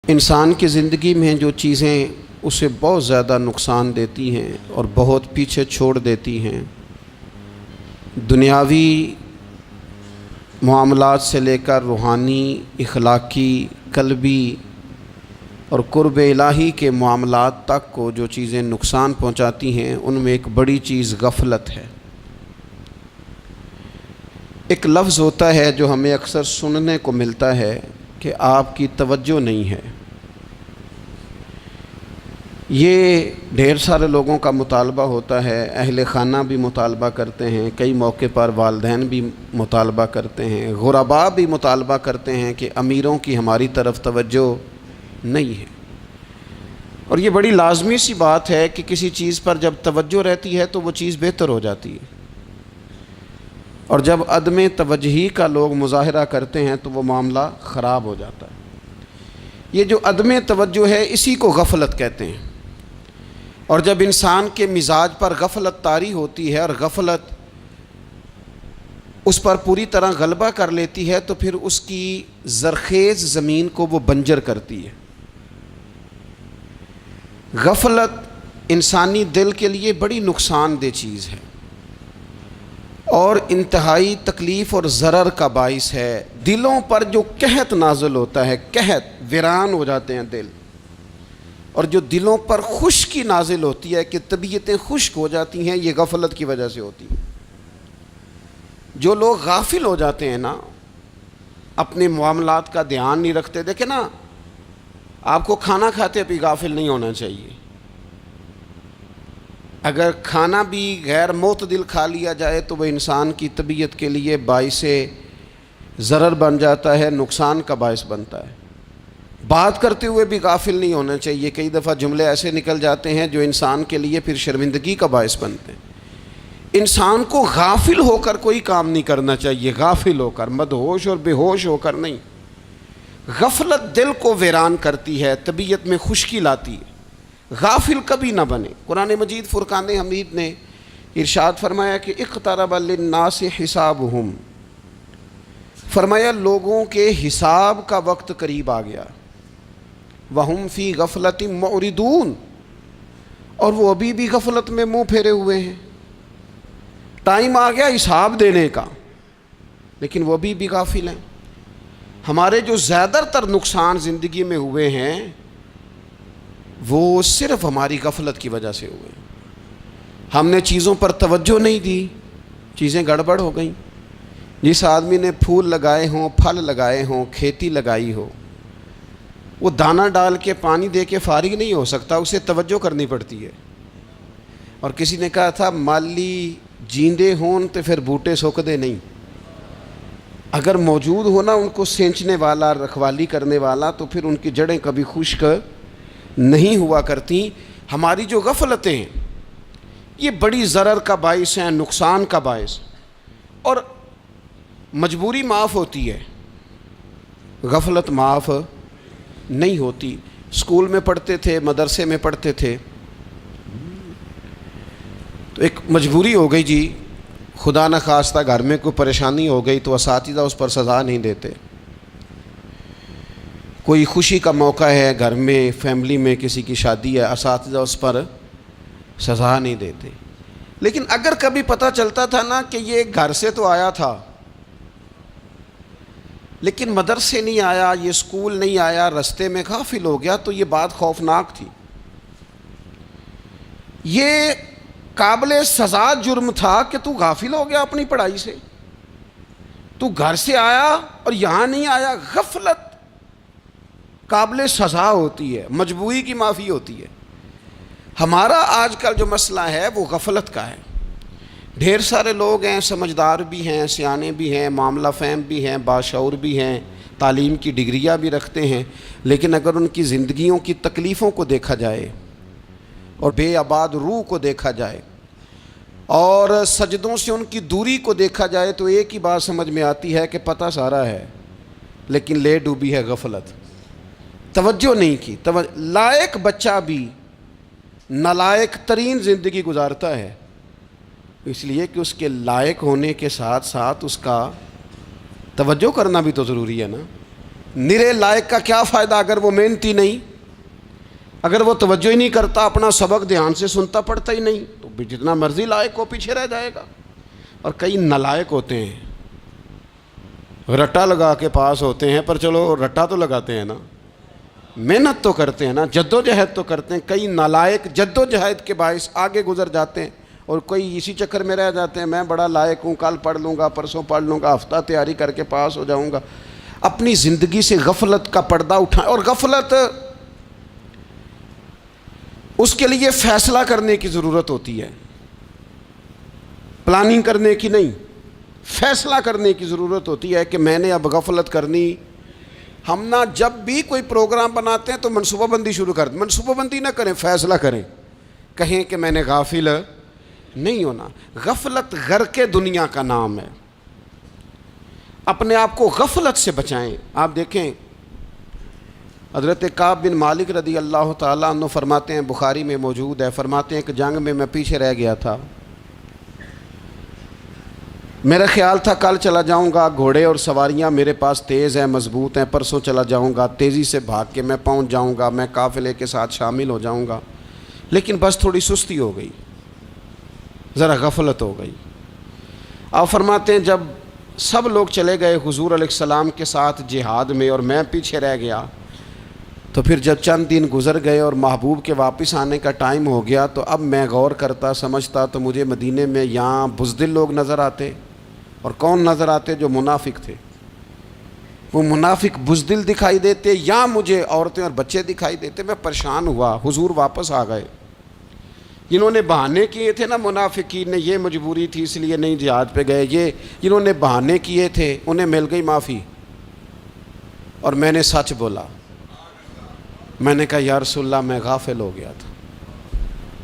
انسان کی زندگی میں جو چیزیں اسے بہت زیادہ نقصان دیتی ہیں اور بہت پیچھے چھوڑ دیتی ہیں، دنیاوی معاملات سے لے کر روحانی، اخلاقی، قلبی اور قرب الہی کے معاملات تک کو جو چیزیں نقصان پہنچاتی ہیں، ان میں ایک بڑی چیز غفلت ہے۔ ایک لفظ ہوتا ہے جو ہمیں اکثر سننے کو ملتا ہے کہ آپ کی توجہ نہیں ہے۔ یہ ڈھیر سارے لوگوں کا مطالبہ ہوتا ہے، اہل خانہ بھی مطالبہ کرتے ہیں، کئی موقع پر والدین بھی مطالبہ کرتے ہیں، غرباء بھی مطالبہ کرتے ہیں کہ امیروں کی ہماری طرف توجہ نہیں ہے۔ اور یہ بڑی لازمی سی بات ہے کہ کسی چیز پر جب توجہ رہتی ہے تو وہ چیز بہتر ہو جاتی ہے، اور جب عدم توجہی کا لوگ مظاہرہ کرتے ہیں تو وہ معاملہ خراب ہو جاتا ہے۔ یہ جو عدم توجہ ہے اسی کو غفلت کہتے ہیں، اور جب انسان کے مزاج پر غفلت طاری ہوتی ہے اور غفلت اس پر پوری طرح غلبہ کر لیتی ہے تو پھر اس کی زرخیز زمین کو وہ بنجر کرتی ہے۔ غفلت انسانی دل کے لیے بڑی نقصان دہ چیز ہے اور انتہائی تکلیف اور ضرر کا باعث ہے۔ دلوں پر جو قحط نازل ہوتا ہے، قحط، ویران ہو جاتے ہیں دل، اور جو دلوں پر خشکی نازل ہوتی ہے کہ طبیعتیں خشک ہو جاتی ہیں، یہ غفلت کی وجہ سے ہوتی ہے۔ جو لوگ غافل ہو جاتے ہیں نا، اپنے معاملات کا دھیان نہیں رکھتے، دیکھیں نا، آپ کو کھانا کھاتے بھی غافل نہیں ہونا چاہیے۔ اگر کھانا بھی غیر معتدل کھا لیا جائے تو وہ انسان کی طبیعت کے لیے باعث ضرر بن جاتا ہے، نقصان کا باعث بنتا ہے۔ بات کرتے ہوئے بھی غافل نہیں ہونا چاہیے، کئی دفعہ جملے ایسے نکل جاتے ہیں جو انسان کے لیے پھر شرمندگی کا باعث بنتے ہیں۔ انسان کو غافل ہو کر کوئی کام نہیں کرنا چاہیے، غافل ہو کر، مدہوش اور بے ہوش ہو کر نہیں۔ غفلت دل کو ویران کرتی ہے، طبیعت میں خشکی لاتی ہے۔ غافل کبھی نہ بنے۔ قرآن مجید فرقان حمید نے ارشاد فرمایا کہ اقترب للناس حسابہم، فرمایا لوگوں کے حساب کا وقت قریب آ گیا، وہم فی غفلۃ معرضون، اور وہ ابھی بھی غفلت میں منہ پھیرے ہوئے ہیں۔ ٹائم آ گیا حساب دینے کا، لیکن وہ ابھی بھی غافل ہیں۔ ہمارے جو زیادہ تر نقصان زندگی میں ہوئے ہیں وہ صرف ہماری غفلت کی وجہ سے ہوئے۔ ہم نے چیزوں پر توجہ نہیں دی، چیزیں گڑبڑ ہو گئیں۔ جس آدمی نے پھول لگائے ہوں، پھل لگائے ہوں، کھیتی لگائی ہو، وہ دانہ ڈال کے پانی دے کے فارغ نہیں ہو سکتا، اسے توجہ کرنی پڑتی ہے۔ اور کسی نے کہا تھا مالی جیندے ہون تو پھر بوٹے سکدے نہیں، اگر موجود ہونا ان کو سینچنے والا، رکھوالی کرنے والا، تو پھر ان کی جڑیں کبھی خشک نہیں ہوا کرتی۔ ہماری جو غفلتیں ہیں یہ بڑی ضرر کا باعث ہیں، نقصان کا باعث، اور مجبوری معاف ہوتی ہے، غفلت معاف نہیں ہوتی۔ اسکول میں پڑھتے تھے، مدرسے میں پڑھتے تھے، تو ایک مجبوری ہو گئی جی، خدا نخواستہ گھر میں کوئی پریشانی ہو گئی تو اساتذہ اس پر سزا نہیں دیتے۔ کوئی خوشی کا موقع ہے گھر میں، فیملی میں کسی کی شادی ہے، اساتذہ اس پر سزا نہیں دیتے۔ لیکن اگر کبھی پتہ چلتا تھا نا کہ یہ گھر سے تو آیا تھا لیکن مدرسے نہیں آیا، یہ اسکول نہیں آیا، رستے میں غافل ہو گیا، تو یہ بات خوفناک تھی۔ یہ قابل سزا جرم تھا کہ تو غافل ہو گیا اپنی پڑھائی سے، تو گھر سے آیا اور یہاں نہیں آیا۔ غفلت قابل سزا ہوتی ہے، مجبوری کی معافی ہوتی ہے۔ ہمارا آج کل جو مسئلہ ہے وہ غفلت کا ہے۔ ڈھیر سارے لوگ ہیں، سمجھدار بھی ہیں، سیانے بھی ہیں، معاملہ فہم بھی ہیں، باشعور بھی ہیں، تعلیم کی ڈگریاں بھی رکھتے ہیں، لیکن اگر ان کی زندگیوں کی تکلیفوں کو دیکھا جائے اور بے آباد روح کو دیکھا جائے اور سجدوں سے ان کی دوری کو دیکھا جائے تو ایک ہی بات سمجھ میں آتی ہے کہ پتہ سارا ہے لیکن لے ڈوبی ہے غفلت، توجہ نہیں کی۔ لائق بچہ بھی نالائق ترین زندگی گزارتا ہے، اس لیے کہ اس کے لائق ہونے کے ساتھ ساتھ اس کا توجہ کرنا بھی تو ضروری ہے نا۔ نرے لائق کا کیا فائدہ اگر وہ محنتی نہیں، اگر وہ توجہ ہی نہیں کرتا، اپنا سبق دھیان سے سنتا پڑھتا ہی نہیں، تو بھی جتنا مرضی لائق ہو پیچھے رہ جائے گا۔ اور کئی نالائق ہوتے ہیں، رٹا لگا کے پاس ہوتے ہیں، پر چلو رٹا تو لگاتے ہیں نا، محنت تو کرتے ہیں نا، جد و جہد تو کرتے ہیں۔ کئی نالائق جد و جہد کے باعث آگے گزر جاتے ہیں، اور کوئی اسی چکر میں رہ جاتے ہیں، میں بڑا لائق ہوں، کل پڑھ لوں گا، پرسوں پڑھ لوں گا، ہفتہ تیاری کر کے پاس ہو جاؤں گا۔ اپنی زندگی سے غفلت کا پردہ اٹھائیں، اور غفلت اس کے لیے فیصلہ کرنے کی ضرورت ہوتی ہے، پلاننگ کرنے کی نہیں، فیصلہ کرنے کی ضرورت ہوتی ہے کہ میں نے اب غفلت کرنی۔ ہم نہ جب بھی کوئی پروگرام بناتے ہیں تو منصوبہ بندی شروع کر دیں، منصوبہ بندی نہ کریں، فیصلہ کریں، کہیں کہ میں نے غافل نہیں ہونا۔ غفلت غرق دنیا کا نام ہے، اپنے آپ کو غفلت سے بچائیں۔ آپ دیکھیں حضرت کعب بن مالک رضی اللہ تعالیٰ عنہ فرماتے ہیں، بخاری میں موجود ہے، فرماتے ہیں کہ جنگ میں پیچھے رہ گیا تھا، میرا خیال تھا کل چلا جاؤں گا، گھوڑے اور سواریاں میرے پاس تیز ہیں، مضبوط ہیں، پرسوں چلا جاؤں گا، تیزی سے بھاگ کے میں پہنچ جاؤں گا، میں قافلے کے ساتھ شامل ہو جاؤں گا، لیکن بس تھوڑی سستی ہو گئی، ذرا غفلت ہو گئی۔ آپ فرماتے ہیں جب سب لوگ چلے گئے حضور علیہ السلام کے ساتھ جہاد میں اور میں پیچھے رہ گیا، تو پھر جب چند دن گزر گئے اور محبوب کے واپس آنے کا ٹائم ہو گیا، تو اب میں غور کرتا سمجھتا تو مجھے مدینے میں یہاں بزدل لوگ نظر آتے، اور کون نظر آتے؟ جو منافق تھے، وہ منافق بزدل دکھائی دیتے، یا مجھے عورتیں اور بچے دکھائی دیتے۔ میں پریشان ہوا، حضور واپس آ گئے۔ جنہوں نے بہانے کیے تھے نا منافقین نے، یہ مجبوری تھی اس لیے نہیں جہاد پہ گئے، یہ جنہوں نے بہانے کیے تھے انہیں مل گئی معافی، اور میں نے سچ بولا، میں نے کہا یا رسول اللہ میں غافل ہو گیا تھا۔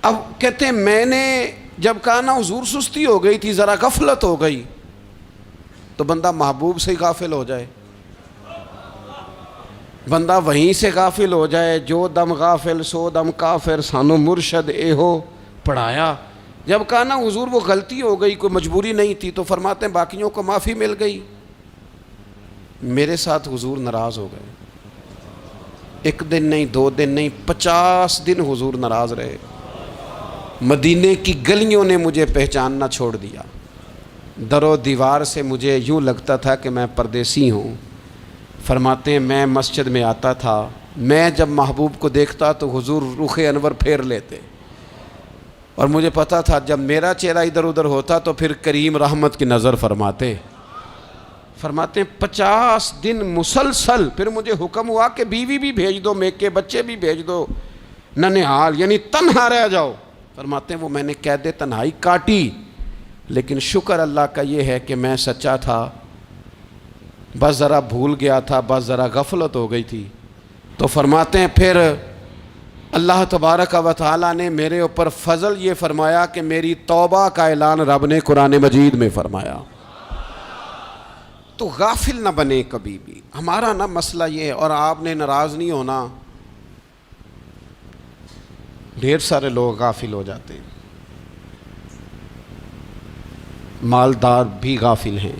اب کہتے ہیں میں نے جب کہا نا حضور سستی ہو گئی تھی، ذرا غفلت ہو گئی، تو بندہ محبوب سے ہی غافل ہو جائے، بندہ وہیں سے غافل ہو جائے۔ جو دم غافل سو دم کافر، سانو مرشد اے ہو پڑھایا۔ جب کہا نا حضور وہ غلطی ہو گئی، کوئی مجبوری نہیں تھی، تو فرماتے ہیں باقیوں کو معافی مل گئی، میرے ساتھ حضور ناراض ہو گئے۔ ایک دن نہیں، 2 دن نہیں، 50 دن حضور ناراض رہے۔ مدینے کی گلیوں نے مجھے پہچاننا چھوڑ دیا، در و دیوار سے مجھے یوں لگتا تھا کہ میں پردیسی ہوں۔ فرماتے ہیں میں مسجد میں آتا تھا، میں جب محبوب کو دیکھتا تو حضور رخ انور پھیر لیتے، اور مجھے پتا تھا جب میرا چہرہ ادھر ادھر ہوتا تو پھر کریم رحمت کی نظر فرماتے۔ فرماتے ہیں 50 دن مسلسل، پھر مجھے حکم ہوا کہ بیوی بھی بھیج دو، میکے بچے بھی بھیج دو، ننہال یعنی تنہا رہ جاؤ۔ فرماتے ہیں وہ میں نے قید تنہائی کاٹی، لیکن شکر اللہ کا یہ ہے کہ میں سچا تھا، بس ذرا بھول گیا تھا، بس ذرا غفلت ہو گئی تھی۔ تو فرماتے ہیں پھر اللہ تبارک و تعالیٰ نے میرے اوپر فضل یہ فرمایا کہ میری توبہ کا اعلان رب نے قرآن مجید میں فرمایا۔ تو غافل نہ بنے کبھی بھی، ہمارا نا مسئلہ یہ ہے، اور آپ نے ناراض نہیں ہونا، ڈھیر سارے لوگ غافل ہو جاتے ہیں، مالدار بھی غافل ہیں،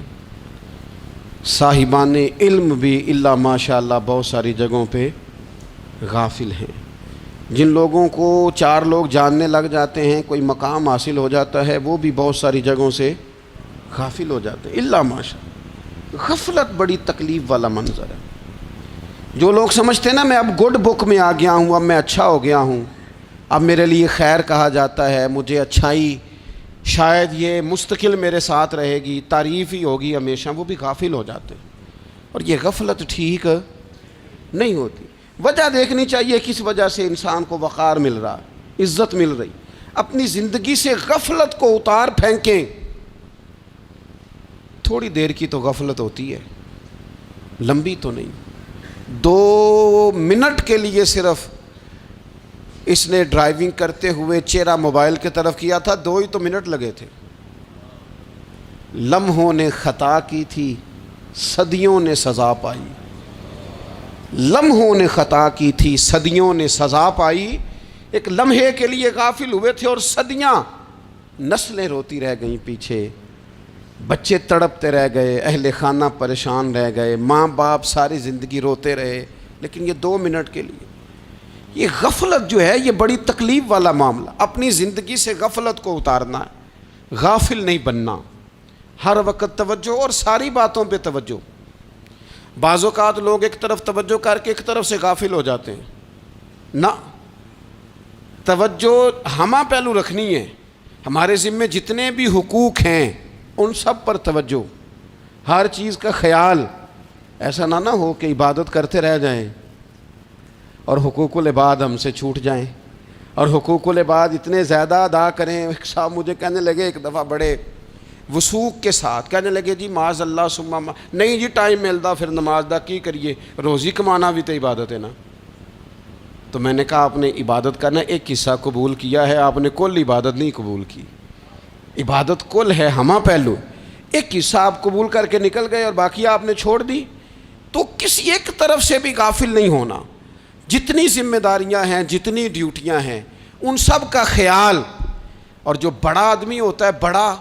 صاحبان علم بھی الا ماشاء اللہ بہت ساری جگہوں پہ غافل ہیں۔ جن لوگوں کو 4 لوگ جاننے لگ جاتے ہیں، کوئی مقام حاصل ہو جاتا ہے، وہ بھی بہت ساری جگہوں سے غافل ہو جاتے ہیں الا ماشاء اللہ۔ غفلت بڑی تکلیف والا منظر ہے۔ جو لوگ سمجھتے ہیں نا میں اب گڈ بک میں آ گیا ہوں، اب میں اچھا ہو گیا ہوں، اب میرے لیے خیر کہا جاتا ہے، مجھے اچھائی شاید یہ مستقل میرے ساتھ رہے گی، تعریف ہی ہوگی ہمیشہ، وہ بھی غافل ہو جاتے ہیں۔ اور یہ غفلت ٹھیک نہیں ہوتی۔ وجہ دیکھنی چاہیے کس وجہ سے انسان کو وقار مل رہا، عزت مل رہی۔ اپنی زندگی سے غفلت کو اتار پھینکیں۔ تھوڑی دیر کی تو غفلت ہوتی ہے، لمبی تو نہیں۔ 2 منٹ کے لیے صرف اس نے ڈرائیونگ کرتے ہوئے چہرہ موبائل کی طرف کیا تھا، 2 ہی تو منٹ لگے تھے۔ لمحوں نے خطا کی تھی، صدیوں نے سزا پائی۔ لمحوں نے خطا کی تھی، صدیوں نے سزا پائی۔ ایک لمحے کے لیے غافل ہوئے تھے اور صدیاں، نسلیں روتی رہ گئیں پیچھے۔ بچے تڑپتے رہ گئے، اہل خانہ پریشان رہ گئے، ماں باپ ساری زندگی روتے رہے، لیکن یہ 2 منٹ کے لیے یہ غفلت جو ہے یہ بڑی تکلیف والا معاملہ. اپنی زندگی سے غفلت کو اتارنا ہے، غافل نہیں بننا، ہر وقت توجہ اور ساری باتوں پہ توجہ. بعض اوقات لوگ ایک طرف توجہ کر کے ایک طرف سے غافل ہو جاتے ہیں. نہ، توجہ ہمہ پہلو رکھنی ہے. ہمارے ذمے جتنے بھی حقوق ہیں ان سب پر توجہ، ہر چیز کا خیال. ایسا نہ ہو کہ عبادت کرتے رہ جائیں اور حقوق العباد ہم سے چھوٹ جائیں، اور حقوق العباد اتنے زیادہ ادا کریں. ایک صاحب مجھے کہنے لگے ایک دفعہ بڑے وثوق کے ساتھ کہنے لگے جی معاذ اللہ ثم نہیں جی ٹائم ملتا پھر نماز دا کی کریے، روزی کمانا بھی تو عبادت ہے نا. تو میں نے کہا آپ نے عبادت کرنا ایک حصہ قبول کیا ہے، آپ نے کل عبادت نہیں قبول کی. عبادت کل ہے، ہمہ پہلو. ایک حصہ آپ قبول کر کے نکل گئے اور باقی آپ نے چھوڑ دی. تو کسی ایک طرف سے بھی غافل نہیں ہونا. جتنی ذمہ داریاں ہیں، جتنی ڈیوٹیاں ہیں، ان سب کا خیال. اور جو بڑا آدمی ہوتا ہے، بڑا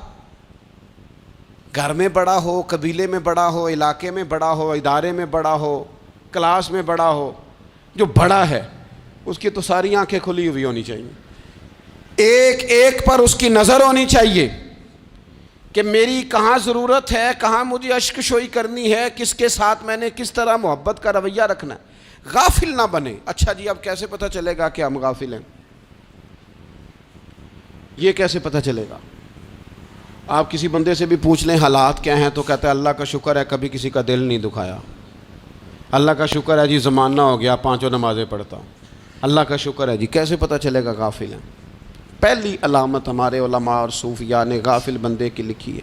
گھر میں بڑا ہو، قبیلے میں بڑا ہو، علاقے میں بڑا ہو، ادارے میں بڑا ہو، کلاس میں بڑا ہو، جو بڑا ہے اس کی تو ساری آنکھیں کھلی ہوئی ہونی چاہیے. ایک ایک پر اس کی نظر ہونی چاہیے کہ میری کہاں ضرورت ہے، کہاں مجھے اشک شوئی کرنی ہے، کس کے ساتھ میں نے کس طرح محبت کا رویہ رکھنا ہے. غافل نہ بنے. اچھا جی اب کیسے پتہ چلے گا کہ ہم غافل ہیں؟ یہ کیسے پتہ چلے گا؟ آپ کسی بندے سے بھی پوچھ لیں حالات کیا ہیں تو کہتا ہے اللہ کا شکر ہے کبھی کسی کا دل نہیں دکھایا، اللہ کا شکر ہے جی زمانہ ہو گیا 5 نمازیں پڑھتا ہوں، اللہ کا شکر ہے جی. کیسے پتہ چلے گا غافل ہیں؟ پہلی علامت ہمارے علماء اور صوفیاء نے غافل بندے کی لکھی ہے.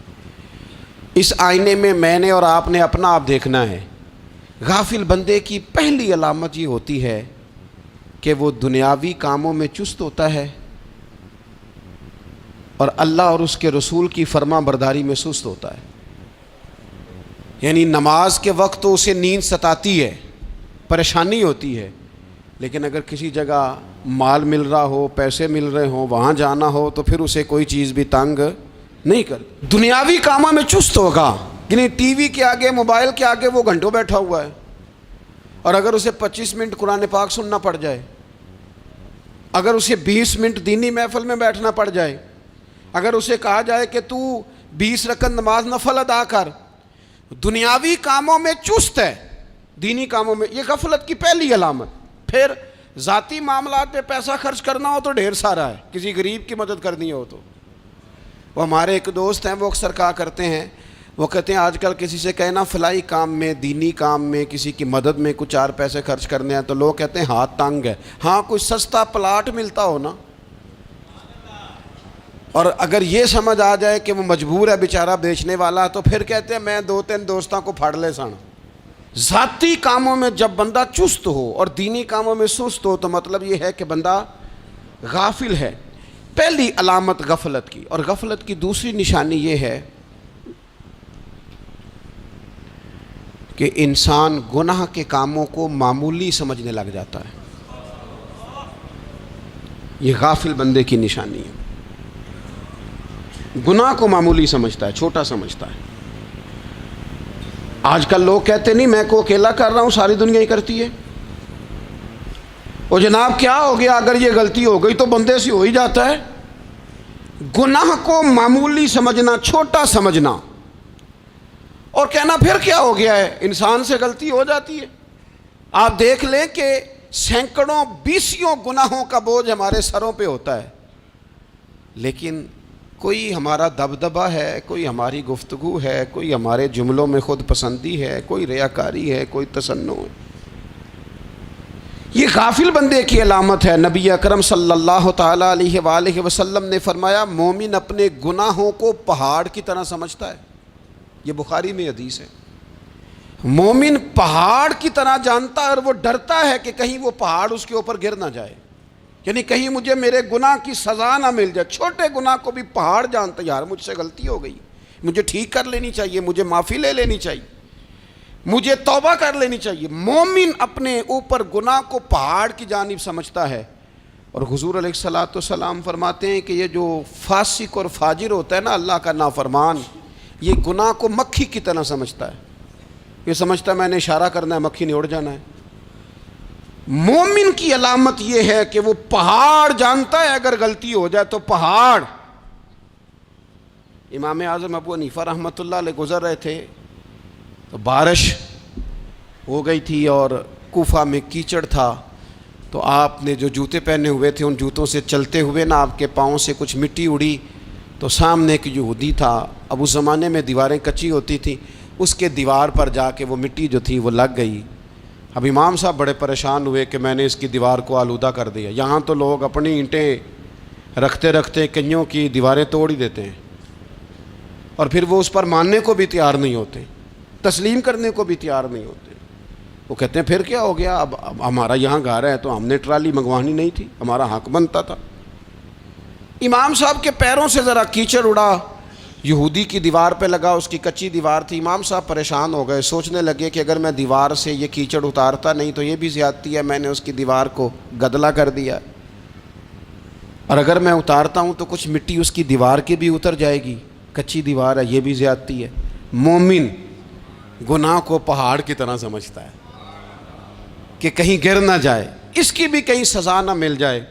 اس آئینے میں نے اور آپ نے اپنا آپ دیکھنا ہے. غافل بندے کی پہلی علامت یہ ہوتی ہے کہ وہ دنیاوی کاموں میں چست ہوتا ہے اور اللہ اور اس کے رسول کی فرما برداری میں سست ہوتا ہے. یعنی نماز کے وقت تو اسے نیند ستاتی ہے، پریشانی ہوتی ہے، لیکن اگر کسی جگہ مال مل رہا ہو، پیسے مل رہے ہوں، وہاں جانا ہو تو پھر اسے کوئی چیز بھی تنگ نہیں کر. دنیاوی کاموں میں چست ہوگا، یعنی ٹی وی کے آگے، موبائل کے آگے وہ گھنٹوں بیٹھا ہوا ہے. اور اگر اسے 25 منٹ قرآن پاک سننا پڑ جائے، اگر اسے 20 منٹ دینی محفل میں بیٹھنا پڑ جائے، اگر اسے کہا جائے کہ تو 20 رکعت نماز نفل ادا کر، دنیاوی کاموں میں چست ہے، دینی کاموں میں، یہ غفلت کی پہلی علامت. پھر ذاتی معاملات پہ پیسہ خرچ کرنا ہو تو ڈھیر سارا ہے، کسی غریب کی مدد کرنی ہو تو. وہ ہمارے ایک دوست ہیں، وہ اکثر کہا کرتے ہیں، وہ کہتے ہیں آج کل کسی سے کہنا فلائی کام میں، دینی کام میں، کسی کی مدد میں کچھ 4 پیسے خرچ کرنے ہیں تو لوگ کہتے ہیں ہاتھ تنگ ہے. ہاں کوئی سستا پلاٹ ملتا ہو نا، اور اگر یہ سمجھ آ جائے کہ وہ مجبور ہے بیچارہ بیچنے والا، تو پھر کہتے ہیں میں 2-3 دوستوں کو پھاڑ لے سن. ذاتی کاموں میں جب بندہ چست ہو اور دینی کاموں میں سست ہو تو مطلب یہ ہے کہ بندہ غافل ہے. پہلی علامت غفلت کی. اور غفلت کی دوسری نشانی یہ ہے کہ انسان گناہ کے کاموں کو معمولی سمجھنے لگ جاتا ہے. یہ غافل بندے کی نشانی ہے. گناہ کو معمولی سمجھتا ہے، چھوٹا سمجھتا ہے. آج کل لوگ کہتے نہیں میں کو اکیلا کر رہا ہوں، ساری دنیا ہی کرتی ہے. اور جناب کیا ہو گیا اگر یہ غلطی ہو گئی تو بندے سے ہو ہی جاتا ہے. گناہ کو معمولی سمجھنا، چھوٹا سمجھنا اور کہنا پھر کیا ہو گیا ہے، انسان سے غلطی ہو جاتی ہے. آپ دیکھ لیں کہ سینکڑوں بیسیوں گناہوں کا بوجھ ہمارے سروں پہ ہوتا ہے، لیکن کوئی ہمارا دبدبہ ہے، کوئی ہماری گفتگو ہے، کوئی ہمارے جملوں میں خود پسندی ہے، کوئی ریاکاری ہے، کوئی تصنع ہے. یہ غافل بندے کی علامت ہے. نبی اکرم صلی اللہ تعالیٰ علیہ وآلہ وسلم نے فرمایا مومن اپنے گناہوں کو پہاڑ کی طرح سمجھتا ہے. یہ بخاری میں حدیث ہے. مومن پہاڑ کی طرح جانتا ہے اور وہ ڈرتا ہے کہ کہیں وہ پہاڑ اس کے اوپر گر نہ جائے، یعنی کہیں مجھے میرے گناہ کی سزا نہ مل جائے. چھوٹے گناہ کو بھی پہاڑ جانتا ہے، یار مجھ سے غلطی ہو گئی، مجھے ٹھیک کر لینی چاہیے، مجھے معافی لے لینی چاہیے، مجھے توبہ کر لینی چاہیے. مومن اپنے اوپر گناہ کو پہاڑ کی جانب سمجھتا ہے. اور حضور علیہ الصلوۃ والسلام فرماتے ہیں کہ یہ جو فاسق اور فاجر ہوتا ہے نا، اللہ کا نافرمان، یہ گناہ کو مکھی کی طرح سمجھتا ہے، یہ سمجھتا ہے میں نے اشارہ کرنا ہے مکھی نے اڑ جانا ہے۔ مومن کی علامت یہ ہے کہ وہ پہاڑ جانتا ہے اگر غلطی ہو جائے تو پہاڑ۔ امام اعظم ابو حنیفہ رحمۃ اللہ علیہ گزر رہے تھے تو بارش ہو گئی تھی اور کوفہ میں کیچڑ تھا، تو آپ نے جو جوتے پہنے ہوئے تھے ان جوتوں سے چلتے ہوئے نا آپ کے پاؤں سے کچھ مٹی اڑی، تو سامنے ایک یہودی تھا، اب اس زمانے میں دیواریں کچی ہوتی تھیں، اس کے دیوار پر جا کے وہ مٹی جو تھی وہ لگ گئی۔ اب امام صاحب بڑے پریشان ہوئے کہ میں نے اس کی دیوار کو آلودہ کر دیا۔ یہاں تو لوگ اپنی اینٹیں رکھتے رکھتے کئیوں کی دیواریں توڑ ہی دیتے ہیں، اور پھر وہ اس پر ماننے کو بھی تیار نہیں ہوتے، تسلیم کرنے کو بھی تیار نہیں ہوتے۔ وہ کہتے ہیں پھر کیا ہو گیا، اب ہمارا یہاں گھر ہے تو ہم نے ٹرالی منگوانی نہیں تھی، ہمارا حق بنتا تھا۔ امام صاحب کے پیروں سے ذرا کیچڑ اڑا، یہودی کی دیوار پہ لگا، اس کی کچی دیوار تھی۔ امام صاحب پریشان ہو گئے، سوچنے لگے کہ اگر میں دیوار سے یہ کیچڑ اتارتا نہیں تو یہ بھی زیادتی ہے، میں نے اس کی دیوار کو گدلا کر دیا، اور اگر میں اتارتا ہوں تو کچھ مٹی اس کی دیوار کی بھی اتر جائے گی، کچی دیوار ہے، یہ بھی زیادتی ہے۔ مومن گناہ کو پہاڑ کی طرح سمجھتا ہے کہ کہیں گر نہ جائے، اس کی بھی کہیں سزا نہ مل جائے۔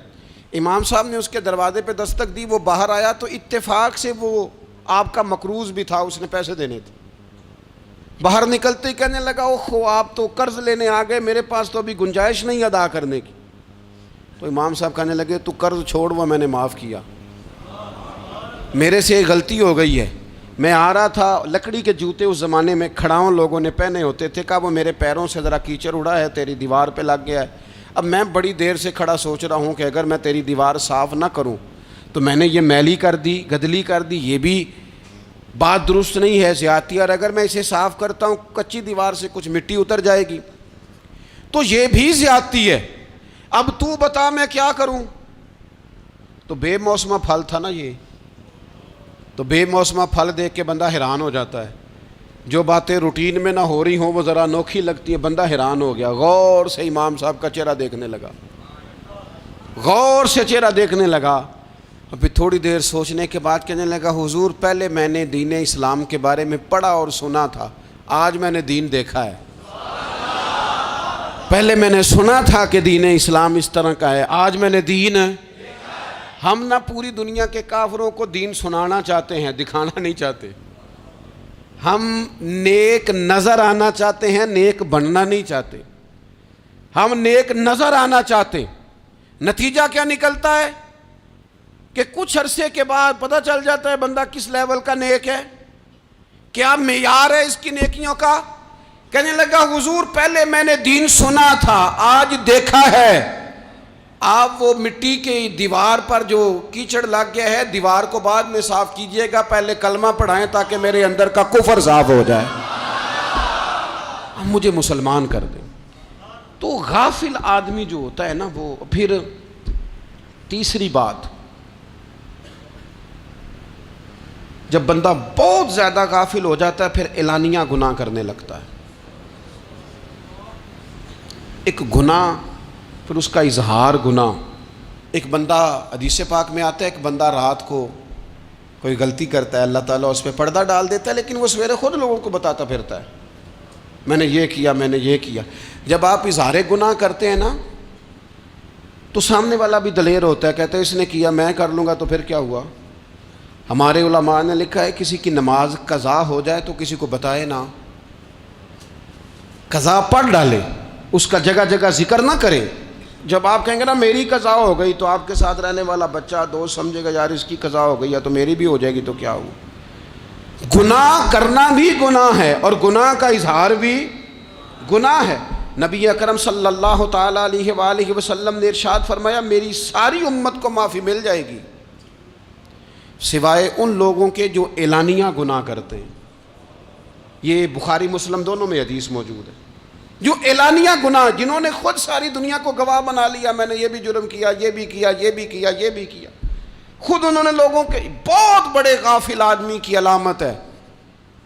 امام صاحب نے اس کے دروازے پہ دستک دی، وہ باہر آیا تو اتفاق سے وہ آپ کا مقروض بھی تھا، اس نے پیسے دینے تھے۔ باہر نکلتے ہی کہنے لگا اوہ آپ تو قرض لینے آ گئے، میرے پاس تو ابھی گنجائش نہیں ادا کرنے کی۔ تو امام صاحب کہنے لگے تو قرض چھوڑ، وہ میں نے معاف کیا، میرے سے غلطی ہو گئی ہے، میں آ رہا تھا، لکڑی کے جوتے اس زمانے میں کھڑاؤں لوگوں نے پہنے ہوتے تھے، کہا وہ میرے پیروں سے ذرا کیچڑ اڑا ہے، تیری دیوار پہ لگ گیا ہے۔ اب میں بڑی دیر سے کھڑا سوچ رہا ہوں کہ اگر میں تیری دیوار صاف نہ کروں تو میں نے یہ میلی کر دی، گدلی کر دی، یہ بھی بات درست نہیں ہے، زیادتی، اور اگر میں اسے صاف کرتا ہوں کچی دیوار سے کچھ مٹی اتر جائے گی تو یہ بھی زیادتی ہے، اب تو بتا میں کیا کروں۔ تو بے موسمہ پھل تھا نا یہ، تو بے موسمہ پھل دیکھ کے بندہ حیران ہو جاتا ہے، جو باتیں روٹین میں نہ ہو رہی ہوں وہ ذرا انوکھی لگتی ہے، بندہ حیران ہو گیا، غور سے امام صاحب کا چہرہ دیکھنے لگا، غور سے چہرہ دیکھنے لگا، اور پھر تھوڑی دیر سوچنے کے بعد کہنے لگا حضور پہلے میں نے دین اسلام کے بارے میں پڑھا اور سنا تھا، آج میں نے دین دیکھا ہے۔ پہلے میں نے سنا تھا کہ دین اسلام اس طرح کا ہے، آج میں نے دین ہم نہ پوری دنیا کے کافروں کو دین سنانا چاہتے ہیں، دکھانا نہیں چاہتے، ہم نیک نظر آنا چاہتے ہیں، نیک بننا نہیں چاہتے، ہم نیک نظر آنا چاہتے۔ نتیجہ کیا نکلتا ہے کہ کچھ عرصے کے بعد پتہ چل جاتا ہے بندہ کس لیول کا نیک ہے، کیا معیار ہے اس کی نیکیوں کا۔ کہنے لگا حضور پہلے میں نے دین سنا تھا، آج دیکھا ہے۔ آپ وہ مٹی کی دیوار پر جو کیچڑ لگ گیا ہے، دیوار کو بعد میں صاف کیجئے گا، پہلے کلمہ پڑھائیں تاکہ میرے اندر کا کفر صاف ہو جائے، مجھے مسلمان کر دیں۔ تو غافل آدمی جو ہوتا ہے نا، وہ پھر تیسری بات، جب بندہ بہت زیادہ غافل ہو جاتا ہے پھر اعلانیہ گناہ کرنے لگتا ہے۔ ایک گناہ پھر اس کا اظہار گناہ، ایک بندہ حدیث پاک میں آتا ہے، ایک بندہ رات کو کوئی غلطی کرتا ہے، اللہ تعالیٰ اس پہ پردہ ڈال دیتا ہے، لیکن وہ سویرے خود لوگوں کو بتاتا پھرتا ہے میں نے یہ کیا، میں نے یہ کیا۔ جب آپ اظہار گناہ کرتے ہیں نا تو سامنے والا بھی دلیر ہوتا ہے، کہتا ہے اس نے کیا میں کر لوں گا تو پھر کیا ہوا۔ ہمارے علماء نے لکھا ہے کسی کی نماز قضا ہو جائے تو کسی کو بتائے نہ، قضا پڑھ ڈالے، اس کا جگہ جگہ ذکر نہ کرے۔ جب آپ کہیں گے نا میری قضا ہو گئی تو آپ کے ساتھ رہنے والا بچہ دوست سمجھے گا یار اس کی قضا ہو گئی ہے تو میری بھی ہو جائے گی تو کیا ہوا۔ گناہ کرنا بھی گناہ ہے اور گناہ کا اظہار بھی گناہ ہے۔ نبی اکرم صلی اللہ تعالیٰ علیہ وآلہ وسلم نے ارشاد فرمایا میری ساری امت کو معافی مل جائے گی سوائے ان لوگوں کے جو اعلانیہ گناہ کرتے ہیں۔ یہ بخاری مسلم دونوں میں حدیث موجود ہے۔ جو اعلانیہ گناہ، جنہوں نے خود ساری دنیا کو گواہ بنا لیا، میں نے یہ بھی جرم کیا، یہ بھی کیا، یہ بھی کیا، یہ بھی کیا، خود انہوں نے لوگوں کے، بہت بڑے غافل آدمی کی علامت ہے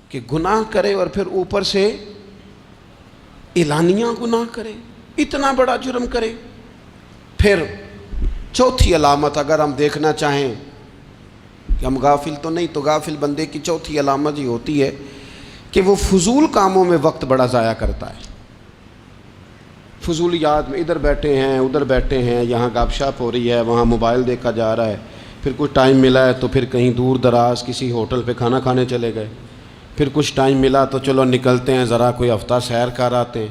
کہ گناہ کرے اور پھر اوپر سے اعلانیہ گناہ کرے، اتنا بڑا جرم کرے۔ پھر چوتھی علامت اگر ہم دیکھنا چاہیں کہ ہم غافل تو نہیں. تو غافل بندے کی چوتھی علامت یہ ہوتی ہے کہ وہ فضول کاموں میں وقت بڑا ضائع کرتا ہے. فضولیات میں ادھر بیٹھے ہیں ادھر بیٹھے ہیں, یہاں گپ شپ ہو رہی ہے, وہاں موبائل دیکھا جا رہا ہے, پھر کچھ ٹائم ملا ہے تو پھر کہیں دور دراز کسی ہوٹل پہ کھانا کھانے چلے گئے, پھر کچھ ٹائم ملا تو چلو نکلتے ہیں ذرا کوئی ہفتہ سیر کر آتے ہیں,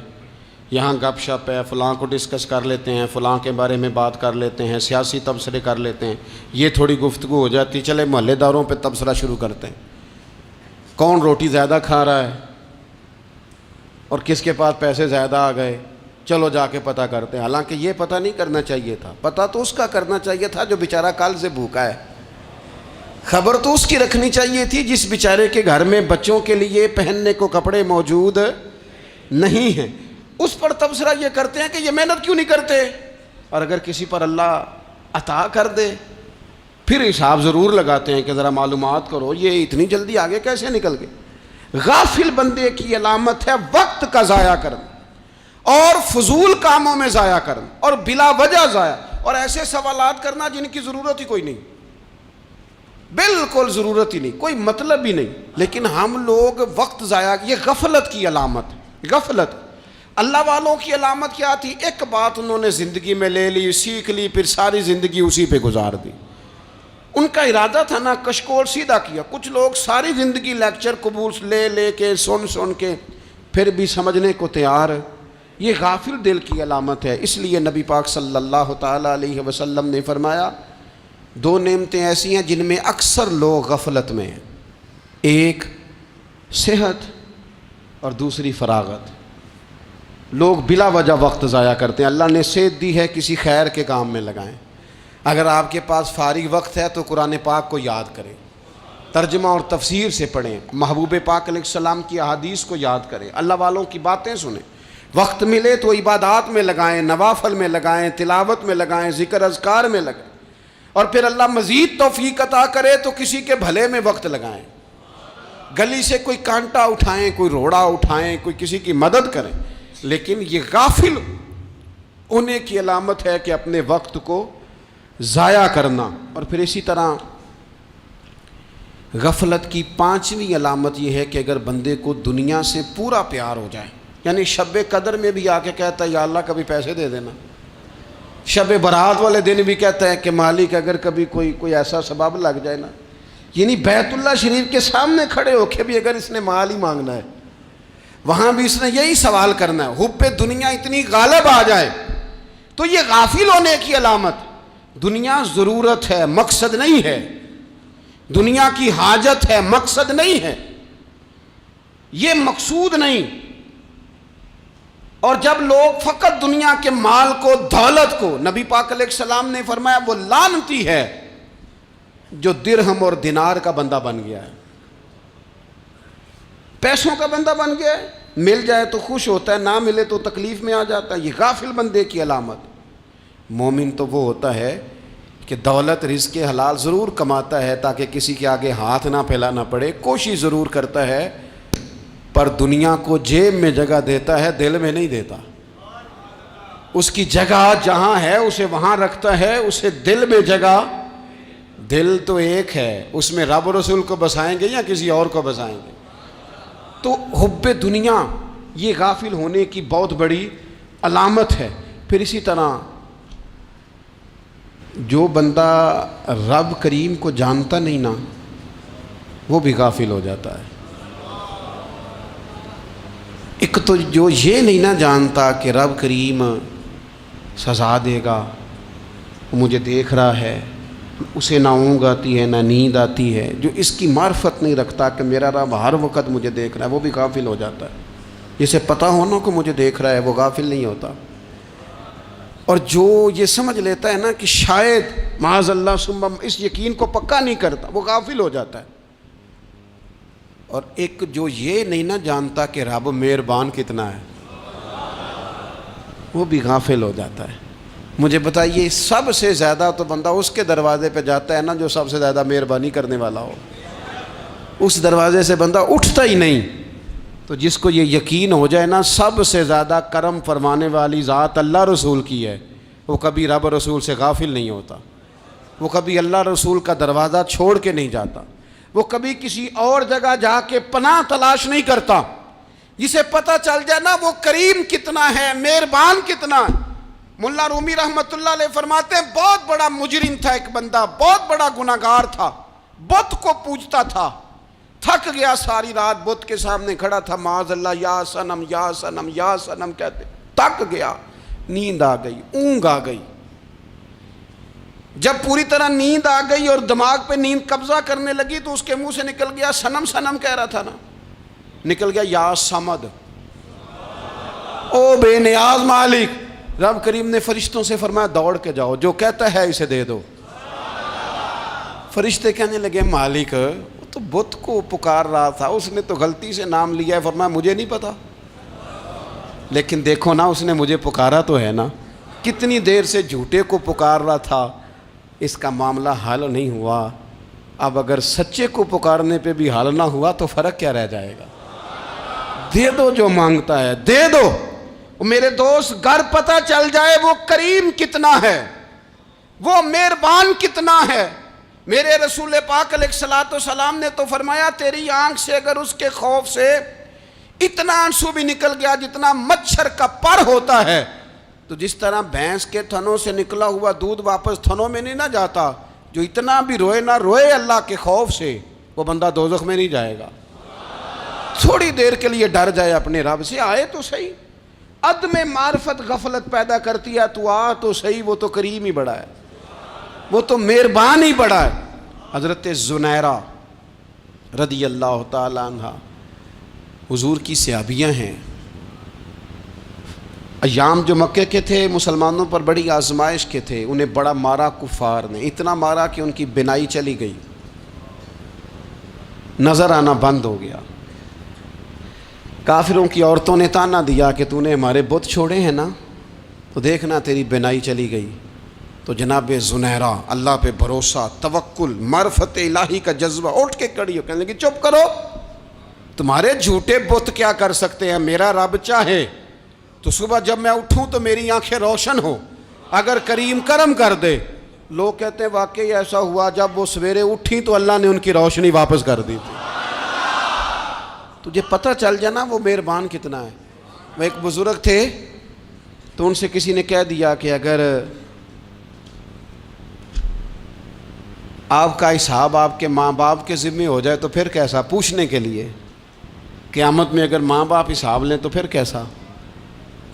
یہاں گپ شپ ہے, فلاں کو ڈسکس کر لیتے ہیں, فلاں کے بارے میں بات کر لیتے ہیں, سیاسی تبصرے کر لیتے ہیں, یہ تھوڑی گفتگو ہو جاتی, چلے محلے داروں پہ تبصرہ شروع کرتے ہیں, کون روٹی زیادہ کھا رہا ہے اور کس کے پاس پیسے زیادہ آ گئے, چلو جا کے پتہ کرتے ہیں. حالانکہ یہ پتہ نہیں کرنا چاہیے تھا, پتہ تو اس کا کرنا چاہیے تھا جو بیچارہ کل سے بھوکا ہے. خبر تو اس کی رکھنی چاہیے تھی جس بیچارے کے گھر میں بچوں کے لیے پہننے کو کپڑے موجود نہیں ہیں. اس پر تبصرہ یہ کرتے ہیں کہ یہ محنت کیوں نہیں کرتے, اور اگر کسی پر اللہ عطا کر دے پھر حساب ضرور لگاتے ہیں کہ ذرا معلومات کرو یہ اتنی جلدی آگے کیسے نکل گئے. غافل بندے کی علامت ہے وقت کا ضائع کرنا اور فضول کاموں میں ضائع کرنا اور بلا وجہ ضائع, اور ایسے سوالات کرنا جن کی ضرورت ہی کوئی نہیں, بالکل ضرورت ہی نہیں, کوئی مطلب ہی نہیں, لیکن ہم لوگ وقت ضائع. یہ غفلت کی علامت, غفلت. اللہ والوں کی علامت کیا تھی؟ ایک بات انہوں نے زندگی میں لے لی, سیکھ لی, پھر ساری زندگی اسی پہ گزار دی. ان کا ارادہ تھا نا کشکول سیدھا کیا. کچھ لوگ ساری زندگی لیکچر قبول لے کے سن کے پھر بھی سمجھنے کو تیار. یہ غافل دل کی علامت ہے. اس لیے نبی پاک صلی اللہ تعالیٰ علیہ وسلم نے فرمایا دو نعمتیں ایسی ہیں جن میں اکثر لوگ غفلت میں ہیں, ایک صحت اور دوسری فراغت. لوگ بلا وجہ وقت ضائع کرتے ہیں. اللہ نے صحت دی ہے, کسی خیر کے کام میں لگائیں. اگر آپ کے پاس فارغ وقت ہے تو قرآن پاک کو یاد کریں, ترجمہ اور تفسیر سے پڑھیں, محبوب پاک علیہ السلام کی احادیث کو یاد کریں, اللہ والوں کی باتیں سنیں. وقت ملے تو عبادات میں لگائیں, نوافل میں لگائیں, تلاوت میں لگائیں, ذکر اذکار میں لگائیں, اور پھر اللہ مزید توفیق عطا کرے تو کسی کے بھلے میں وقت لگائیں. گلی سے کوئی کانٹا اٹھائیں, کوئی روڑا اٹھائیں, کوئی کسی کی مدد کریں. لیکن یہ غافل ہونے کی علامت ہے کہ اپنے وقت کو ضائع کرنا. اور پھر اسی طرح غفلت کی پانچویں علامت یہ ہے کہ اگر بندے کو دنیا سے پورا پیار ہو جائے, یعنی شب قدر میں بھی آ کے کہتا ہے یا اللہ کبھی پیسے دے دینا, شب برات والے دن بھی کہتا ہے کہ مالک اگر کبھی کوئی ایسا سبب لگ جائے نا, یعنی بیت اللہ شریف کے سامنے کھڑے ہو کے بھی اگر اس نے مال ہی مانگنا ہے وہاں بھی اس نے یہی سوال کرنا ہے, حب دنیا اتنی غالب آ جائے. تو یہ غافل ہونے کی علامت. دنیا ضرورت ہے, مقصد نہیں ہے. دنیا کی حاجت ہے, مقصد نہیں ہے. یہ مقصود نہیں. اور جب لوگ فقط دنیا کے مال کو, دولت کو, نبی پاک علیہ السلام نے فرمایا وہ لعنتی ہے جو درہم اور دینار کا بندہ بن گیا ہے, پیسوں کا بندہ بن گیا ہے. مل جائے تو خوش ہوتا ہے, نہ ملے تو تکلیف میں آ جاتا ہے. یہ غافل بندے کی علامت. مومن تو وہ ہوتا ہے کہ دولت رزق حلال ضرور کماتا ہے تاکہ کسی کے آگے ہاتھ نہ پھیلانا پڑے, کوشش ضرور کرتا ہے, پر دنیا کو جیب میں جگہ دیتا ہے, دل میں نہیں دیتا. اس کی جگہ جہاں ہے اسے وہاں رکھتا ہے, اسے دل میں جگہ. دل تو ایک ہے, اس میں رب و رسول کو بسائیں گے یا کسی اور کو بسائیں گے. تو حب دنیا یہ غافل ہونے کی بہت بڑی علامت ہے. پھر اسی طرح جو بندہ رب کریم کو جانتا نہیں نا وہ بھی غافل ہو جاتا ہے. ایک تو جو یہ نہیں نہ جانتا کہ رب کریم سزا دے گا, مجھے دیکھ رہا ہے, اسے نہ اونگ آتی ہے نہ نیند آتی ہے, جو اس کی معرفت نہیں رکھتا کہ میرا رب ہر وقت مجھے دیکھ رہا ہے, وہ بھی غافل ہو جاتا ہے. جسے پتہ ہونا کہ مجھے دیکھ رہا ہے وہ غافل نہیں ہوتا. اور جو یہ سمجھ لیتا ہے نا کہ شاید معاذ اللہ ثم, اس یقین کو پکا نہیں کرتا, وہ غافل ہو جاتا ہے. اور ایک جو یہ نہیں نہ جانتا کہ رب مہربان کتنا ہے وہ بھی غافل ہو جاتا ہے. مجھے بتائیے سب سے زیادہ تو بندہ اس کے دروازے پہ جاتا ہے نا جو سب سے زیادہ مہربانی کرنے والا ہو, اس دروازے سے بندہ اٹھتا ہی نہیں. تو جس کو یہ یقین ہو جائے نا سب سے زیادہ کرم فرمانے والی ذات اللہ رسول کی ہے, وہ کبھی رب رسول سے غافل نہیں ہوتا. وہ کبھی اللہ رسول کا دروازہ چھوڑ کے نہیں جاتا، وہ کبھی کسی اور جگہ جا کے پناہ تلاش نہیں کرتا۔ جسے پتہ چل جائے نا وہ کریم کتنا ہے، مہربان کتنا ہے۔ ملا رومی رحمت اللہ علیہ فرماتے ہیں بہت بڑا مجرم تھا ایک بندہ، بہت بڑا گناہگار تھا، بت کو پوجتا تھا، تھک گیا ساری رات بت کے سامنے کھڑا تھا، معاذ اللہ یا صنم یا صنم یا صنم کہتے، تھک گیا، نیند آ گئی، اونگ آ گئی۔ جب پوری طرح نیند آ گئی اور دماغ پہ نیند قبضہ کرنے لگی تو اس کے منہ سے نکل گیا، صنم صنم کہہ رہا تھا نا، نکل گیا یا صمد، او بے نیاز مالک۔ رب کریم نے فرشتوں سے فرمایا دوڑ کے جاؤ، جو کہتا ہے اسے دے دو۔ فرشتے کہنے لگے مالک وہ تو بت کو پکار رہا تھا، اس نے تو غلطی سے نام لیا ہے۔ فرمایا مجھے نہیں پتا، لیکن دیکھو نا اس نے مجھے پکارا تو ہے نا، کتنی دیر سے جھوٹے کو پکار رہا تھا، اس کا معاملہ حل نہیں ہوا، اب اگر سچے کو پکارنے پہ بھی حل نہ ہوا تو فرق کیا رہ جائے گا؟ دے دو جو مانگتا ہے، دے دو۔ میرے دوست گھر پتہ چل جائے وہ کریم کتنا ہے، وہ مہربان کتنا ہے۔ میرے رسول پاک علیہ الصلوۃ والسلام نے تو فرمایا تیری آنکھ سے اگر اس کے خوف سے اتنا آنسو بھی نکل گیا جتنا مچھر کا پر ہوتا ہے، تو جس طرح بھینس کے تھنوں سے نکلا ہوا دودھ واپس تھنوں میں نہیں نہ جاتا، جو اتنا بھی روئے نہ روئے اللہ کے خوف سے، وہ بندہ دوزخ میں نہیں جائے گا۔ تھوڑی دیر کے لیے ڈر جائے اپنے رب سے، آئے تو صحیح۔ عدم معرفت غفلت پیدا کرتی ہے، تو آ تو صحیح، وہ تو کریم ہی بڑا ہے، وہ تو مہربان ہی بڑا ہے۔ حضرت زنیرہ رضی اللہ تعالی عنہ حضور کی صحابیاں ہیں۔ ایام جو مکے کے تھے مسلمانوں پر بڑی آزمائش کے تھے، انہیں بڑا مارا کفار نے، اتنا مارا کہ ان کی بینائی چلی گئی، نظر آنا بند ہو گیا۔ کافروں کی عورتوں نے تانا دیا کہ تو نے ہمارے بت چھوڑے ہیں نا، تو دیکھنا تیری بینائی چلی گئی۔ تو جناب زنیرہ اللہ پہ بھروسہ، توکل، معرفت الہی کا جذبہ، اٹھ کے کھڑی ہو کہنے لگی چپ کرو، تمہارے جھوٹے بت کیا کر سکتے ہیں، میرا رب چاہے تو صبح جب میں اٹھوں تو میری آنکھیں روشن ہو، اگر کریم کرم کر دے۔ لوگ کہتے ہیں واقعی ایسا ہوا، جب وہ سویرے اٹھیں تو اللہ نے ان کی روشنی واپس کر دی تھی۔ تجھے پتہ چل جانا وہ مہربان کتنا ہے۔ وہ ایک بزرگ تھے تو ان سے کسی نے کہہ دیا کہ اگر آپ کا حساب آپ کے ماں باپ کے ذمہ ہو جائے تو پھر کیسا، پوچھنے کے لیے قیامت میں اگر ماں باپ حساب لیں تو پھر کیسا۔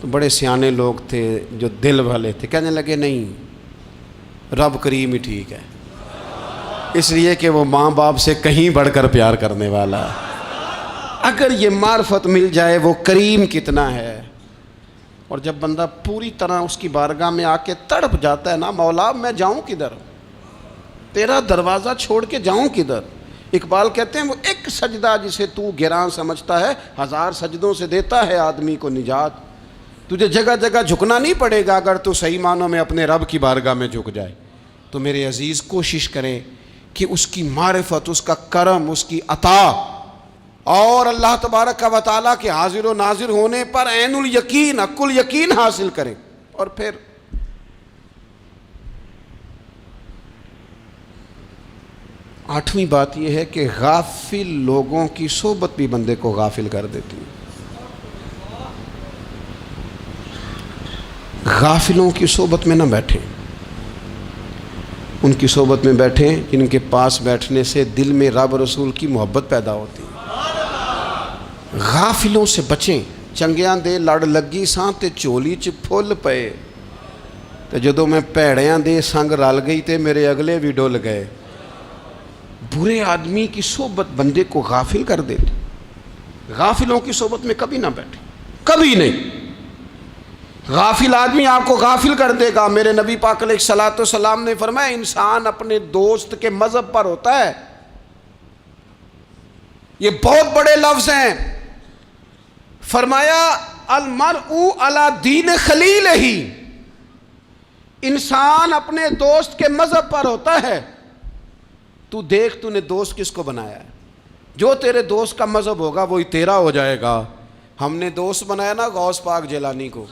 تو بڑے سیانے لوگ تھے جو دل والے تھے، کہنے لگے نہیں، رب کریم ہی ٹھیک ہے، اس لیے کہ وہ ماں باپ سے کہیں بڑھ کر پیار کرنے والا ہے۔ اگر یہ معرفت مل جائے وہ کریم کتنا ہے۔ اور جب بندہ پوری طرح اس کی بارگاہ میں آ کے تڑپ جاتا ہے نا، مولا میں جاؤں کدھر، تیرا دروازہ چھوڑ کے جاؤں کدھر۔ اقبال کہتے ہیں وہ ایک سجدہ جسے تو گراں سمجھتا ہے، 1000 سجدوں سے دیتا ہے آدمی کو نجات۔ تجھے جگہ جگہ جھکنا نہیں پڑے گا اگر تو صحیح معنوں میں اپنے رب کی بارگاہ میں جھک جائے۔ تو میرے عزیز کوشش کریں کہ اس کی معرفت، اس کا کرم، اس کی عطا اور اللہ تبارک و تعالیٰ کے حاضر و ناظر ہونے پر عین الیقین، حق الیقین حاصل کریں۔ اور پھر آٹھویں بات یہ ہے کہ غافل لوگوں کی صحبت بھی بندے کو غافل کر دیتی ہے۔ غافلوں کی صحبت میں نہ بیٹھیں، ان کی صحبت میں بیٹھیں جن کے پاس بیٹھنے سے دل میں رب رسول کی محبت پیدا ہوتی ہے۔ غافلوں سے بچیں۔ چنگیاں دے لڑ لگی ساں تے چولی چ پھل پئے، تے جدوں میں پیڑیاں دے سنگ رل گئی تے میرے اگلے بھی ڈول گئے۔ برے آدمی کی صحبت بندے کو غافل کر دیتی۔ غافلوں کی صحبت میں کبھی نہ بیٹھیں، کبھی نہیں۔ غافل آدمی آپ کو غافل کر دے گا۔ میرے نبی پاک علیہ الصلوۃ والسلام نے فرمایا انسان اپنے دوست کے مذہب پر ہوتا ہے۔ یہ بہت بڑے لفظ ہیں۔ فرمایا المرء علی دین خلیلہ، انسان اپنے دوست کے مذہب پر ہوتا ہے۔ تو دیکھ تو نے دوست کس کو بنایا ہے، جو تیرے دوست کا مذہب ہوگا وہی تیرا ہو جائے گا۔ ہم نے دوست بنایا نا غوث پاک جیلانی کو،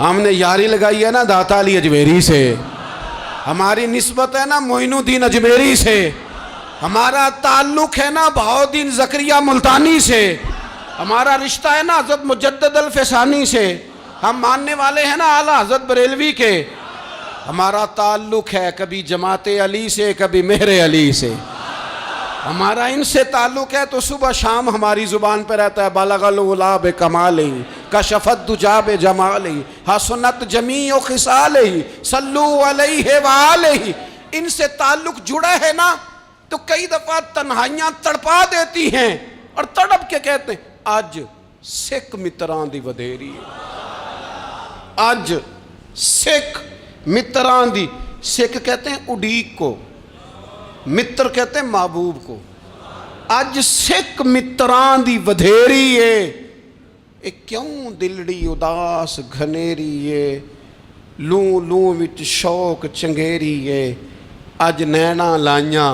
ہم نے یاری لگائی ہے نا داتا علی اجمیری سے، ہماری نسبت ہے نا معین الدین اجمیری سے، ہمارا تعلق ہے نا بہاؤالدین زکریہ ملتانی سے، ہمارا رشتہ ہے نا حضرت مجدد الفسانی سے، ہم ماننے والے ہیں نا اعلیٰ حضرت بریلوی کے، ہمارا تعلق ہے کبھی جماعت علی سے کبھی مہر علی سے، ہمارا ان سے تعلق ہے تو صبح شام ہماری زبان پہ رہتا ہے بالغ العلا بکمالہ کشف الدجی بجمالہ حسنت جمیع خصالہ صلو علیہ وآلہ۔ ان سے تعلق جڑا ہے نا تو کئی دفعہ تنہائیاں تڑپا دیتی ہیں اور تڑپ کے کہتے ہیں آج سکھ متران دی ودھیری ہے، آج سکھ متران دی، سکھ کہتے ہیں اڈیق کو، متر کہتے ہیں محبوب کو، اج سکھ متران دی ودھیری ہے، اے کیوں دلڑی اداس گھنیری ہے، لوں لوں وچ شوق چنگیری ہے، اج نینا لائیاں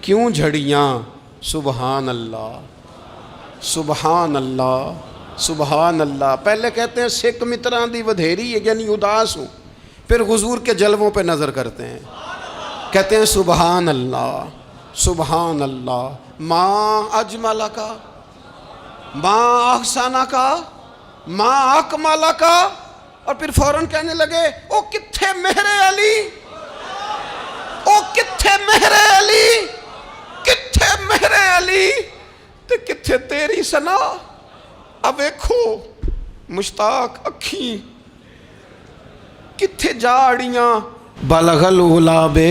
کیوں جھڑیاں، سبحان اللہ سبحان اللہ سبحان اللہ۔ پہلے کہتے ہیں سکھ متران دی ودھیری ہے یعنی اداس ہوں، پھر حضور کے جلووں پہ نظر کرتے ہیں، کہتے ہیں سبحان اللہ سبحان اللہ، ماں اجمل کا ماں احسن کا ماں اکمل کا، اور پھر فوراً کہنے لگے او کتھے مہر علی، او کتھے مہر علی، کتھے مہر علی تے کتھے تیری سنا، اب ویکھو مشتاق اکھیں کتھے جاڑیاں، بلغ العلا بے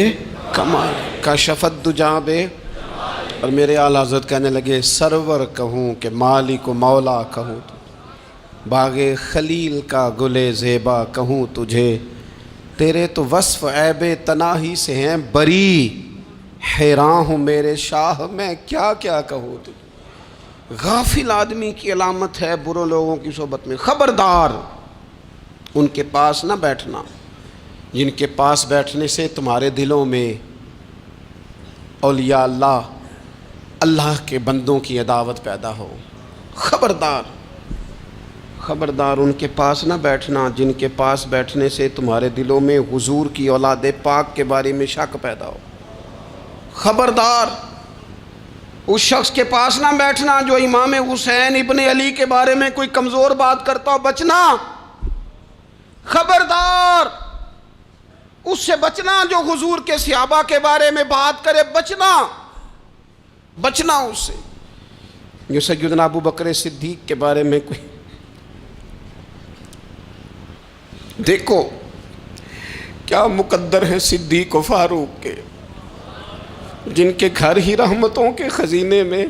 کمال کشف الدجی بے، اور میرے اعلیٰ حضرت کہنے لگے سرور کہوں کہ مالک و مولا کہوں، باغ خلیل کا گلے زیبا کہوں تجھے، تیرے تو وصف عیب تناہی سے ہیں بری، حیران ہوں میرے شاہ میں کیا کیا کہوں تجھے۔ غافل آدمی کی علامت ہے برے لوگوں کی صحبت میں، خبردار ان کے پاس نہ بیٹھنا جن کے پاس بیٹھنے سے تمہارے دلوں میں اولیاء اللہ اللہ کے بندوں کی عداوت پیدا ہو، خبردار خبردار ان کے پاس نہ بیٹھنا جن کے پاس بیٹھنے سے تمہارے دلوں میں حضور کی اولاد پاک کے بارے میں شک پیدا ہو، خبردار اس شخص کے پاس نہ بیٹھنا جو امام حسین ابن علی کے بارے میں کوئی کمزور بات کرتا ہو، بچنا، خبردار اس سے بچنا جو حضور کے صحابہ کے بارے میں بات کرے، بچنا بچنا اس سے، جو سیدنا ابو بکر صدیق کے بارے میں کوئی، دیکھو کیا مقدر ہیں صدیق و فاروق کے، جن کے گھر ہی رحمتوں کے خزینے میں،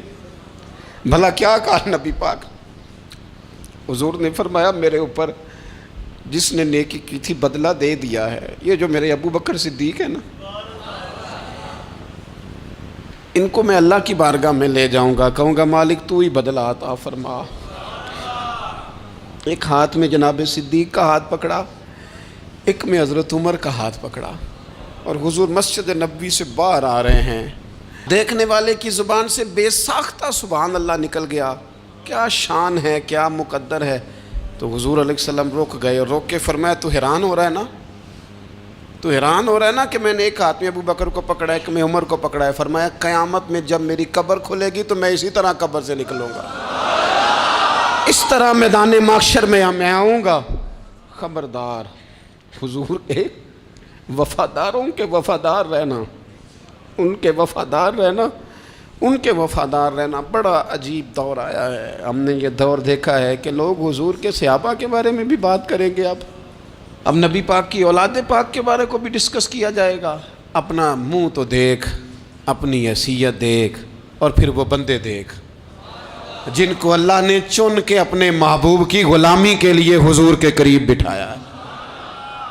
بھلا کیا کہا نبی پاک، حضور نے فرمایا میرے اوپر جس نے نیکی کی تھی بدلہ دے دیا ہے، یہ جو میرے ابو بکر صدیق ہے نا، ان کو میں اللہ کی بارگاہ میں لے جاؤں گا، کہوں گا مالک تو ہی بدلہ عطا فرما۔ ایک ہاتھ میں جناب صدیق کا ہاتھ پکڑا، ایک میں حضرت عمر کا ہاتھ پکڑا، اور حضور مسجد نبوی سے باہر آ رہے ہیں، دیکھنے والے کی زبان سے بے ساختہ سبحان اللہ نکل گیا، کیا شان ہے کیا مقدر ہے۔ تو حضور علیہ السلام رک گئے اور روک کے فرمایا تو حیران ہو رہا ہے نا، تو حیران ہو رہا ہے نا کہ میں نے ایک ہاتھ میں ابو بکر کو پکڑا ہے، ایک میں عمر کو پکڑا ہے، فرمایا قیامت میں جب میری قبر کھلے گی تو میں اسی طرح قبر سے نکلوں گا، اس طرح میدان محشر میں میں آؤں گا۔ خبردار حضور ایک وفاداروں کے وفادار رہنا، ان کے وفادار رہنا، ان کے وفادار رہنا بڑا عجیب دور آیا ہے۔ ہم نے یہ دور دیکھا ہے کہ لوگ حضور کے صحابہ کے بارے میں بھی بات کریں گے، اب نبی پاک کی اولاد پاک کے بارے کو بھی ڈسکس کیا جائے گا۔ اپنا منہ تو دیکھ، اپنی حیثیت دیکھ، اور پھر وہ بندے دیکھ جن کو اللہ نے چن کے اپنے محبوب کی غلامی کے لیے حضور کے قریب بٹھایا ہے۔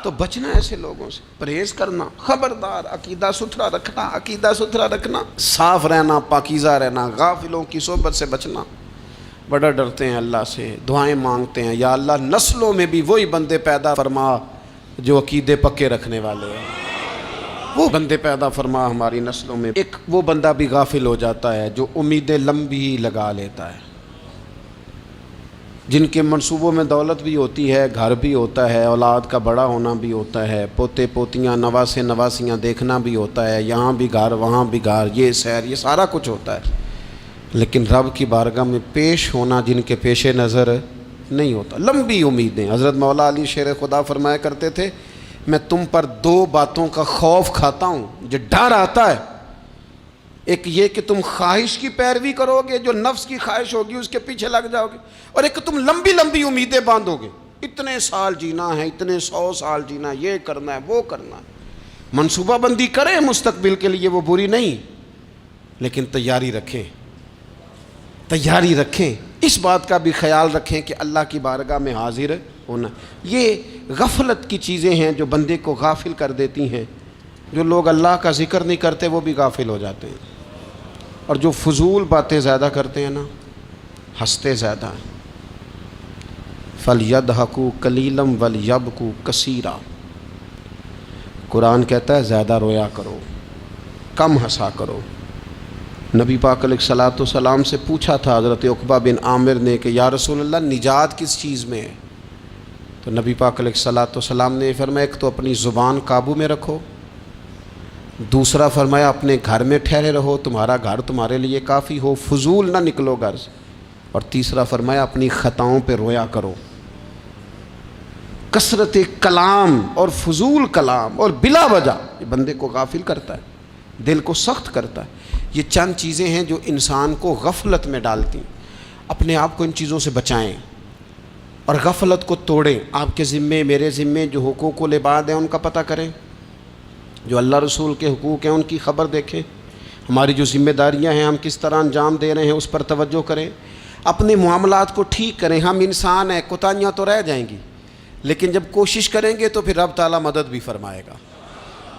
تو بچنا ایسے لوگوں سے، پرہیز کرنا، خبردار عقیدہ ستھرا رکھنا، عقیدہ ستھرا رکھنا، صاف رہنا، پاکیزہ رہنا، غافلوں کی صحبت سے بچنا۔ بڑا ڈرتے ہیں اللہ سے، دعائیں مانگتے ہیں یا اللہ نسلوں میں بھی وہی بندے پیدا فرما جو عقیدے پکے رکھنے والے ہیں، وہ بندے پیدا فرما ہماری نسلوں میں۔ ایک وہ بندہ بھی غافل ہو جاتا ہے جو امیدیں لمبی لگا لیتا ہے، جن کے منصوبوں میں دولت بھی ہوتی ہے، گھر بھی ہوتا ہے، اولاد کا بڑا ہونا بھی ہوتا ہے، پوتے پوتیاں نواسے نواسیاں دیکھنا بھی ہوتا ہے، یہاں بھی گھر وہاں بھی گھر، یہ سیر، یہ سارا کچھ ہوتا ہے، لیکن رب کی بارگاہ میں پیش ہونا جن کے پیش نظر نہیں ہوتا۔ لمبی امیدیں۔ حضرت مولا علی شیر خدا فرمایا کرتے تھے، میں تم پر دو باتوں کا خوف کھاتا ہوں، جو ڈر آتا ہے، ایک یہ کہ تم خواہش کی پیروی کرو گے، جو نفس کی خواہش ہوگی اس کے پیچھے لگ جاؤ گے، اور ایک کہ تم لمبی لمبی امیدیں باندھو گے، اتنے سال جینا ہے، اتنے 100 سال جینا ہے، یہ کرنا ہے وہ کرنا ہے۔ منصوبہ بندی کریں مستقبل کے لیے، وہ بری نہیں، لیکن تیاری رکھیں، تیاری رکھیں، اس بات کا بھی خیال رکھیں کہ اللہ کی بارگاہ میں حاضر ہونا۔ یہ غفلت کی چیزیں ہیں جو بندے کو غافل کر دیتی ہیں۔ جو لوگ اللہ کا ذکر نہیں کرتے وہ بھی غافل ہو جاتے ہیں، اور جو فضول باتیں زیادہ کرتے ہیں نا، ہنستے زیادہ ہیں۔ فَلْيَضْحَكُوا قَلِيلًا وَلْيَبْكُوا كَثِيرًا، قرآن کہتا ہے زیادہ رویا کرو، کم ہنسا کرو۔ نبی پاک علیہ الصلوۃ والسلام سے پوچھا تھا حضرت عقبہ بن عامر نے کہ یا رسول اللہ نجات کس چیز میں ہے؟ تو نبی پاک علیہ الصلوۃ والسلام نے فرمایا ایک تو اپنی زبان قابو میں رکھو، دوسرا فرمایا اپنے گھر میں ٹھہرے رہو، تمہارا گھر تمہارے لیے کافی ہو، فضول نہ نکلو گھر سے، اور تیسرا فرمایا اپنی خطاؤں پہ رویا کرو۔ کثرت کلام اور فضول کلام اور بلا وجہ یہ بندے کو غافل کرتا ہے، دل کو سخت کرتا ہے۔ یہ چند چیزیں ہیں جو انسان کو غفلت میں ڈالتی ہیں۔ اپنے آپ کو ان چیزوں سے بچائیں اور غفلت کو توڑیں۔ آپ کے ذمے، میرے ذمے جو حقوق العباد ہیں ان کا پتہ کریں، جو اللہ رسول کے حقوق ہیں ان کی خبر دیکھیں، ہماری جو ذمہ داریاں ہیں ہم کس طرح انجام دے رہے ہیں اس پر توجہ کریں، اپنے معاملات کو ٹھیک کریں۔ ہم انسان ہیں، کوتاہیاں تو رہ جائیں گی، لیکن جب کوشش کریں گے تو پھر رب تعالیٰ مدد بھی فرمائے گا۔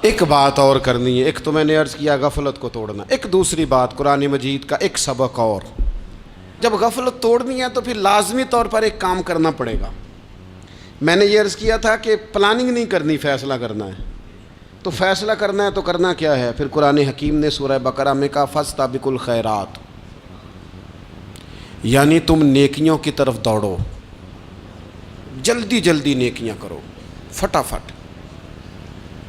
ایک بات اور کرنی ہے، ایک تو میں نے عرض کیا غفلت کو توڑنا، ایک دوسری بات قرآن مجید کا ایک سبق اور، جب غفلت توڑنی ہے تو پھر لازمی طور پر ایک کام کرنا پڑے گا۔ میں نے یہ عرض کیا تھا کہ پلاننگ نہیں کرنی، فیصلہ کرنا ہے۔ تو فیصلہ کرنا ہے تو کرنا کیا ہے؟ پھر قرآن حکیم نے سورہ بقرہ میں کہا فاستبقوا الخیرات، یعنی تم نیکیوں کی طرف دوڑو، جلدی جلدی نیکیاں کرو، فٹافٹ،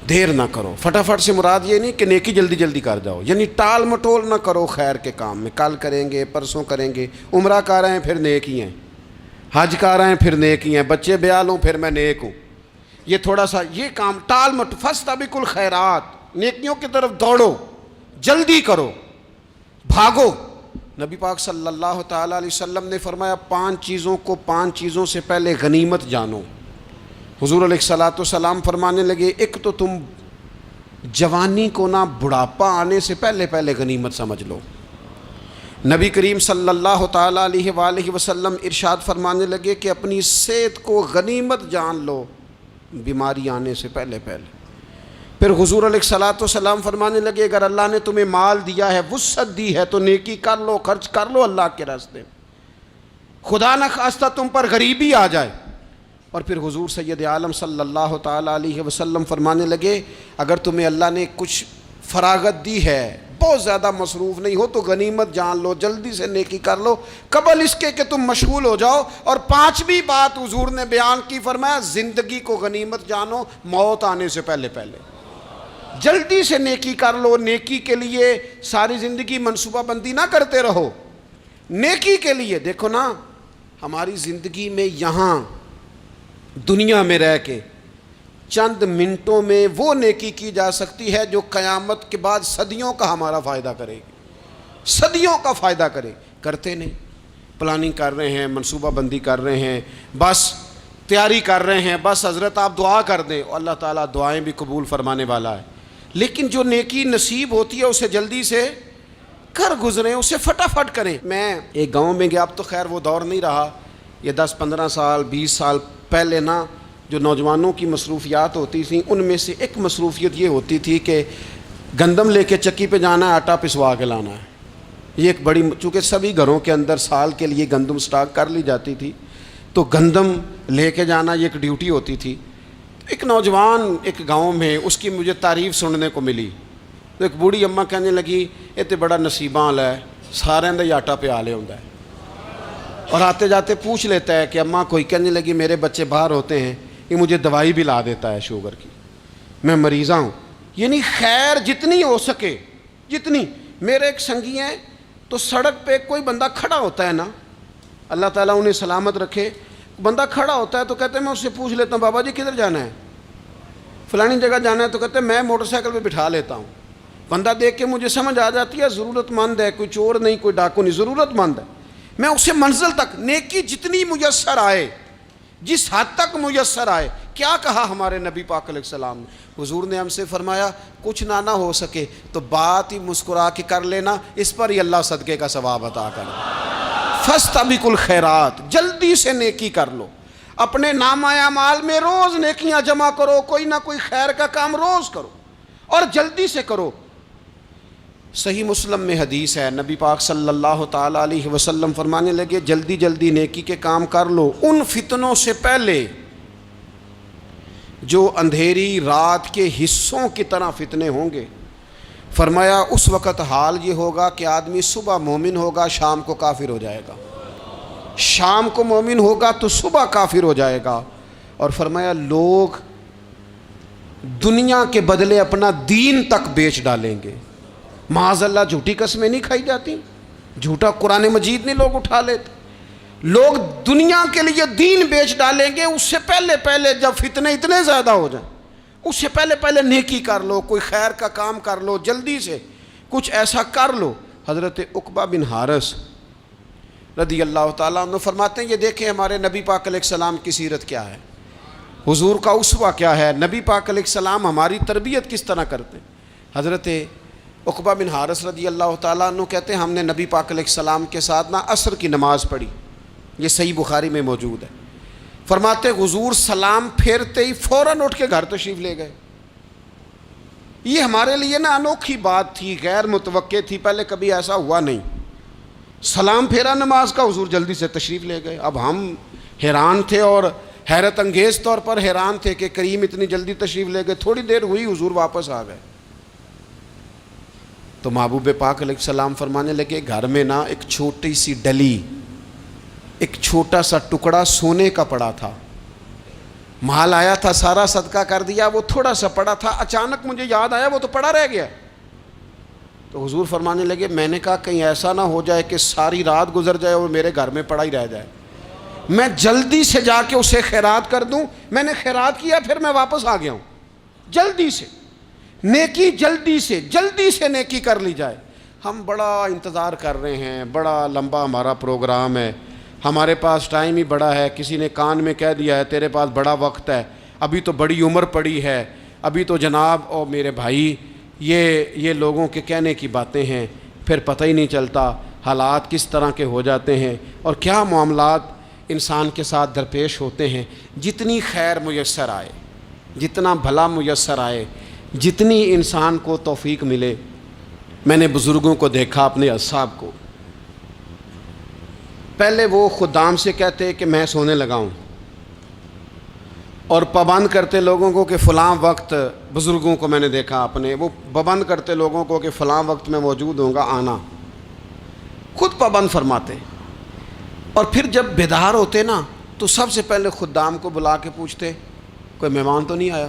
دیر نہ کرو۔ فٹافٹ سے مراد یہ نہیں کہ نیکی جلدی جلدی کر جاؤ، یعنی ٹال مٹول نہ کرو خیر کے کام میں، کل کریں گے، پرسوں کریں گے، عمرہ کر رہے ہیں پھر نیکی ہیں، حج کر رہے ہیں پھر نیکی ہیں، بچے بیال ہوں پھر میں نیک ہوں، یہ تھوڑا سا یہ کام ٹال مٹ۔ فاستبقوا الخیرات، نیکیوں کی طرف دوڑو، جلدی کرو، بھاگو۔ نبی پاک صلی اللہ تعالیٰ علیہ وسلم نے فرمایا 5 چیزوں کو 5 چیزوں سے پہلے غنیمت جانو۔ حضور علیہ الصلوۃ والسلام فرمانے لگے ایک تو تم جوانی کو نہ بڑھاپا آنے سے پہلے پہلے غنیمت سمجھ لو۔ نبی کریم صلی اللہ تعالیٰ علیہ وآلہ وسلم ارشاد فرمانے لگے کہ اپنی صحت کو غنیمت جان لو، بیماری آنے سے پہلے پہلے۔ پھر حضور علیہ الصلوۃ والسلام فرمانے لگے اگر اللہ نے تمہیں مال دیا ہے، وسعت دی ہے، تو نیکی کر لو، خرچ کر لو اللہ کے راستے میں، خدا نہ خواستہ تم پر غریبی آ جائے۔ اور پھر حضور سید عالم صلی اللہ تعالیٰ علیہ وسلم فرمانے لگے اگر تمہیں اللہ نے کچھ فراغت دی ہے، بہت زیادہ مصروف نہیں ہو، تو غنیمت جان لو، جلدی سے نیکی کر لو قبل اس کے کہ تم مشغول ہو جاؤ۔ اور 5ویں بات حضور نے بیان کی، فرمایا زندگی کو غنیمت جانو، موت آنے سے پہلے پہلے جلدی سے نیکی کر لو۔ نیکی کے لیے ساری زندگی منصوبہ بندی نہ کرتے رہو، نیکی کے لیے دیکھو نا، ہماری زندگی میں یہاں دنیا میں رہ کے چند منٹوں میں وہ نیکی کی جا سکتی ہے جو قیامت کے بعد صدیوں کا ہمارا فائدہ کرے گی، صدیوں کا فائدہ کرتے نہیں۔ پلاننگ کر رہے ہیں، منصوبہ بندی کر رہے ہیں، بس تیاری کر رہے ہیں، بس حضرت آپ دعا کر دیں، اللہ تعالیٰ دعائیں بھی قبول فرمانے والا ہے، لیکن جو نیکی نصیب ہوتی ہے اسے جلدی سے کر گزریں، اسے فٹافٹ کریں۔ میں ایک گاؤں میں گیا، اب تو خیر وہ دور نہیں رہا، یہ 10-15 سال 20 سال پہلے نا جو نوجوانوں کی مصروفیات ہوتی تھیں ان میں سے ایک مصروفیت یہ ہوتی تھی کہ گندم لے کے چکی پہ جانا ہے، آٹا پسوا کے لانا ہے۔ یہ ایک بڑی، چونکہ سبھی گھروں کے اندر سال کے لیے گندم سٹاک کر لی جاتی تھی، تو گندم لے کے جانا یہ ایک ڈیوٹی ہوتی تھی۔ ایک نوجوان ایک گاؤں میں، اس کی مجھے تعریف سننے کو ملی، تو ایک بوڑھی اماں کہنے لگی یہ تو بڑا نصیباں والا ہے، سارے دے آٹا پیا لے ہوندا ہے۔ اور آتے جاتے پوچھ لیتا ہے کہ اماں کوئی کہنے لگی میرے بچے باہر ہوتے ہیں، یہ مجھے دوائی بھی لا دیتا ہے شوگر کی، میں مریضہ ہوں۔ یعنی خیر جتنی ہو سکے، جتنی۔ میرے ایک سنگی ہیں تو سڑک پہ کوئی بندہ کھڑا ہوتا ہے نا، اللہ تعالیٰ انہیں سلامت رکھے، بندہ کھڑا ہوتا ہے تو کہتے ہیں میں اس سے پوچھ لیتا ہوں بابا جی کدھر جانا ہے، فلانی جگہ جانا ہے، تو کہتے ہیں میں موٹر سائیکل پہ بٹھا لیتا ہوں۔ بندہ دیکھ کے مجھے سمجھ آ جاتی ہے ضرورت مند ہے، کوئی چور نہیں، کوئی ڈاکو نہیں، ضرورت مند ہے۔ میں اسے منزل تک نیکی جتنی میسر آئے، جس حد تک میسر آئے۔ کیا کہا ہمارے نبی پاک علیہ السلام نے؟ حضور نے ہم سے فرمایا کچھ نہ ہو سکے تو بات ہی مسکرا کے کر لینا، اس پر ہی اللہ صدقے کا ثواب عطا کرے۔ فاستبقوا الخیرات، جلدی سے نیکی کر لو، اپنے نامہ اعمال میں روز نیکیاں جمع کرو، کوئی نہ کوئی خیر کا کام روز کرو اور جلدی سے کرو۔ صحیح مسلم میں حدیث ہے، نبی پاک صلی اللہ تعالیٰ علیہ وسلم فرمانے لگے جلدی جلدی نیکی کے کام کر لو ان فتنوں سے پہلے جو اندھیری رات کے حصوں کی طرح فتنے ہوں گے۔ فرمایا اس وقت حال یہ ہوگا کہ آدمی صبح مومن ہوگا، شام کو کافر ہو جائے گا، شام کو مومن ہوگا تو صبح کافر ہو جائے گا۔ اور فرمایا لوگ دنیا کے بدلے اپنا دین تک بیچ ڈالیں گے۔ معاذ اللہ جھوٹی قسمیں نہیں کھائی جاتی، جھوٹا قرآن مجید نہیں لوگ اٹھا لیتے، لوگ دنیا کے لیے دین بیچ ڈالیں گے۔ اس سے پہلے جب فتنے اتنے زیادہ ہو جائیں، اس سے پہلے نیکی کر لو، کوئی خیر کا کام کر لو، جلدی سے کچھ ایسا کر لو۔ حضرت عقبہ بن حارث رضی اللہ تعالیٰ عنہ فرماتے ہیں یہ دیکھیں ہمارے نبی پاک علیہ السلام کی سیرت کیا ہے، حضور کا اسوہ کیا ہے، نبی پاک علیہ السلام ہماری تربیت کس طرح کرتے ہیں۔ حضرت عقبہ بن حارث رضی اللہ تعالیٰ عنہ کہتے ہیں ہم نے نبی پاک علیہ السلام کے ساتھ عصر کی نماز پڑھی، یہ صحیح بخاری میں موجود ہے۔ فرماتے حضور سلام پھیرتے ہی فوراً اٹھ کے گھر تشریف لے گئے۔ یہ ہمارے لیے انوکھی بات تھی، غیر متوقع تھی، پہلے کبھی ایسا ہوا نہیں۔ سلام پھیرا نماز کا، حضور جلدی سے تشریف لے گئے۔ اب ہم حیران تھے اور حیرت انگیز طور پر حیران تھے کہ کریم اتنی جلدی تشریف لے گئے۔ تھوڑی دیر ہوئی حضور واپس آ گئے تو محبوب پاک علیہ السلام فرمانے لگے گھر میں ایک چھوٹی سی ڈلی، ایک چھوٹا سا ٹکڑا سونے کا پڑا تھا، مال آیا تھا سارا صدقہ کر دیا، وہ تھوڑا سا پڑا تھا، اچانک مجھے یاد آیا وہ تو پڑا رہ گیا۔ تو حضور فرمانے لگے میں نے کہا کہیں ایسا نہ ہو جائے کہ ساری رات گزر جائے اور میرے گھر میں پڑا ہی رہ جائے، میں جلدی سے جا کے اسے خیرات کر دوں۔ میں نے خیرات کیا پھر میں واپس آ گیا ہوں۔ جلدی سے نیکی، جلدی سے نیکی کر لی جائے۔ ہم بڑا انتظار کر رہے ہیں، بڑا لمبا ہمارا پروگرام ہے، ہمارے پاس ٹائم ہی بڑا ہے، کسی نے کان میں کہہ دیا ہے تیرے پاس بڑا وقت ہے، ابھی تو بڑی عمر پڑی ہے، ابھی تو جناب او میرے بھائی یہ لوگوں کے کہنے کی باتیں ہیں، پھر پتہ ہی نہیں چلتا حالات کس طرح کے ہو جاتے ہیں اور کیا معاملات انسان کے ساتھ درپیش ہوتے ہیں۔ جتنی خیر میسر آئے، جتنا بھلا میسر آئے، جتنی انسان کو توفیق ملے۔ میں نے بزرگوں کو دیکھا، اپنے اصحاب کو، پہلے وہ خدام سے کہتے کہ میں سونے لگا ہوں اور پابند کرتے لوگوں کو کہ فلاں وقت، بزرگوں کو میں نے دیکھا اپنے، وہ پابند کرتے لوگوں کو کہ فلاں وقت میں موجود ہوں گا آنا، خود پابند فرماتے، اور پھر جب بیدار ہوتے تو سب سے پہلے خدام کو بلا کے پوچھتے کوئی مہمان تو نہیں آیا؟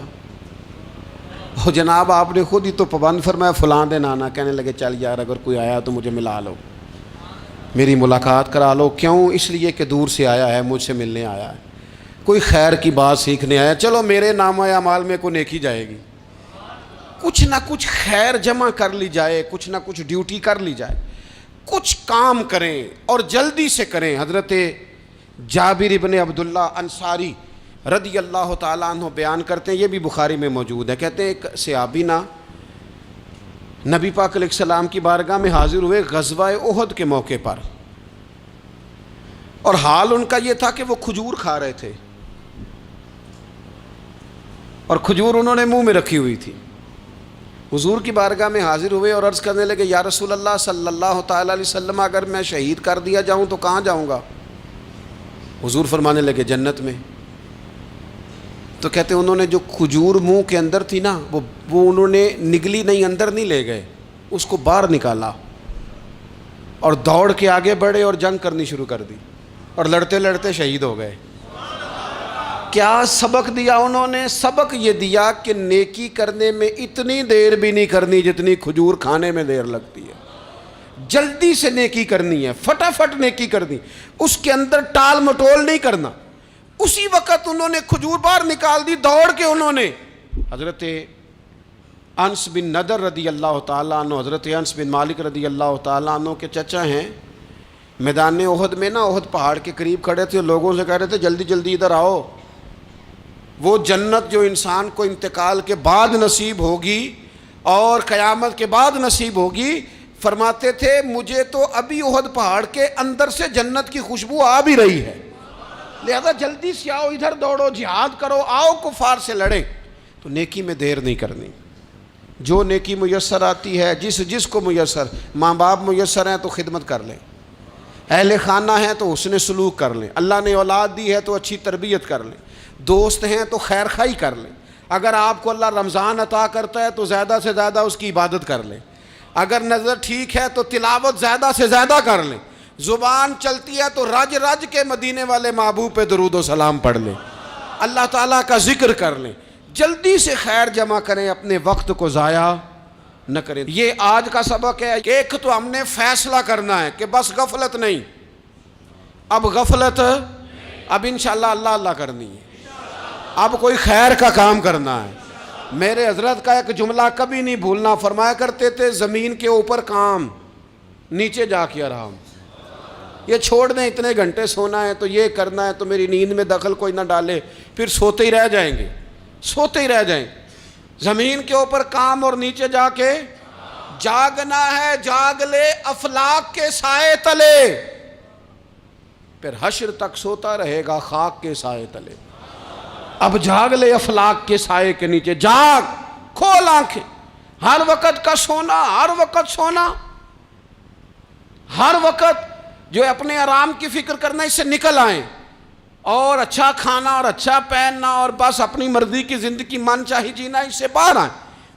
وہ جناب آپ نے خود ہی تو پابند فرمایا فلاں دن آنا۔ کہنے لگے چل یار اگر کوئی آیا تو مجھے ملا لو، میری ملاقات کرا لو۔ کیوں؟ اس لیے کہ دور سے آیا ہے، مجھ سے ملنے آیا ہے، کوئی خیر کی بات سیکھنے آیا، چلو میرے نامہ اعمال میں کوئی نیکی جائے گی، کچھ نہ کچھ خیر جمع کر لی جائے، کچھ نہ کچھ ڈیوٹی کر لی جائے، کچھ کام کریں اور جلدی سے کریں۔ حضرت جابر ابن عبداللہ انصاری رضی اللہ تعالیٰ عنہ بیان کرتے ہیں، یہ بھی بخاری میں موجود ہے، کہتے ہیں ایک صحابی نبی پاک علیہ السلام کی بارگاہ میں حاضر ہوئے غزوہ احد کے موقع پر، اور حال ان کا یہ تھا کہ وہ کھجور کھا رہے تھے اور کھجور انہوں نے منہ میں رکھی ہوئی تھی۔ حضور کی بارگاہ میں حاضر ہوئے اور عرض کرنے لگے یا رسول اللہ صلی اللہ تعالیٰ علیہ وسلم اگر میں شہید کر دیا جاؤں تو کہاں جاؤں گا؟ حضور فرمانے لگے جنت میں۔ تو کہتے انہوں نے جو کھجور منہ کے اندر تھی وہ انہوں نے نگلی نہیں، اندر نہیں لے گئے، اس کو باہر نکالا اور دوڑ کے آگے بڑھے اور جنگ کرنی شروع کر دی۔ اور لڑتے لڑتے شہید ہو گئے۔ کیا سبق دیا انہوں نے؟ سبق یہ دیا کہ نیکی کرنے میں اتنی دیر بھی نہیں کرنی جتنی کھجور کھانے میں دیر لگتی ہے۔ جلدی سے نیکی کرنی ہے، فٹافٹ نیکی کرنی، اس کے اندر ٹال مٹول نہیں کرنا۔ اسی وقت انہوں نے کھجور باہر نکال دی، دوڑ کے انہوں نے حضرت انس بن نضر رضی اللہ تعالیٰ عنہ، حضرت انس بن مالک رضی اللہ تعالیٰ عنہ کے چچا ہیں، میدان احد میں نا، احد پہاڑ کے قریب کھڑے تھے، لوگوں سے کہہ رہے تھے جلدی جلدی ادھر آؤ، وہ جنت جو انسان کو انتقال کے بعد نصیب ہوگی اور قیامت کے بعد نصیب ہوگی، فرماتے تھے مجھے تو ابھی احد پہاڑ کے اندر سے جنت کی خوشبو آ بھی رہی ہے، لہذا جلدی سے آؤ، ادھر دوڑو، جہاد کرو، آؤ کفار سے لڑیں۔ تو نیکی میں دیر نہیں کرنی، جو نیکی میسر آتی ہے، جس کو میسر، ماں باپ میسر ہیں تو خدمت کر لیں، اہل خانہ ہیں تو حسن سلوک کر لیں، اللہ نے اولاد دی ہے تو اچھی تربیت کر لیں، دوست ہیں تو خیر خواہی کر لیں، اگر آپ کو اللہ رمضان عطا کرتا ہے تو زیادہ سے زیادہ اس کی عبادت کر لیں، اگر نظر ٹھیک ہے تو تلاوت زیادہ سے زیادہ کر لیں، زبان چلتی ہے تو رج رج کے مدینے والے محبوب پہ درود و سلام پڑھ لیں، اللہ تعالیٰ کا ذکر کر لیں، جلدی سے خیر جمع کریں، اپنے وقت کو ضائع نہ کریں۔ یہ آج کا سبق ہے کہ ایک تو ہم نے فیصلہ کرنا ہے کہ بس غفلت نہیں، اب غفلت، اب انشاءاللہ اللہ اللہ کرنی ہے، اب کوئی خیر کا کام کرنا ہے۔ میرے حضرت کا ایک جملہ کبھی نہیں بھولنا، فرمایا کرتے تھے زمین کے اوپر کام، نیچے جا کے آرام، یہ چھوڑ دیں اتنے گھنٹے سونا ہے تو یہ کرنا ہے تو میری نیند میں دخل کوئی نہ ڈالے، پھر سوتے ہی رہ جائیں گے، سوتے ہی رہ جائیں گے۔ زمین کے اوپر کام اور نیچے جا کے جاگنا ہے، جاگ لے افلاک کے سائے تلے، پھر حشر تک سوتا رہے گا خاک کے سائے تلے۔ اب جاگ لے افلاک کے سائے کے نیچے، جاگ، کھول آنکھیں، ہر وقت کا سونا، ہر وقت سونا، ہر وقت جو اپنے آرام کی فکر کرنا، اس سے نکل آئیں اور اچھا کھانا اور اچھا پہننا اور بس اپنی مرضی کی زندگی من چاہی جینا، اس سے باہر آئیں،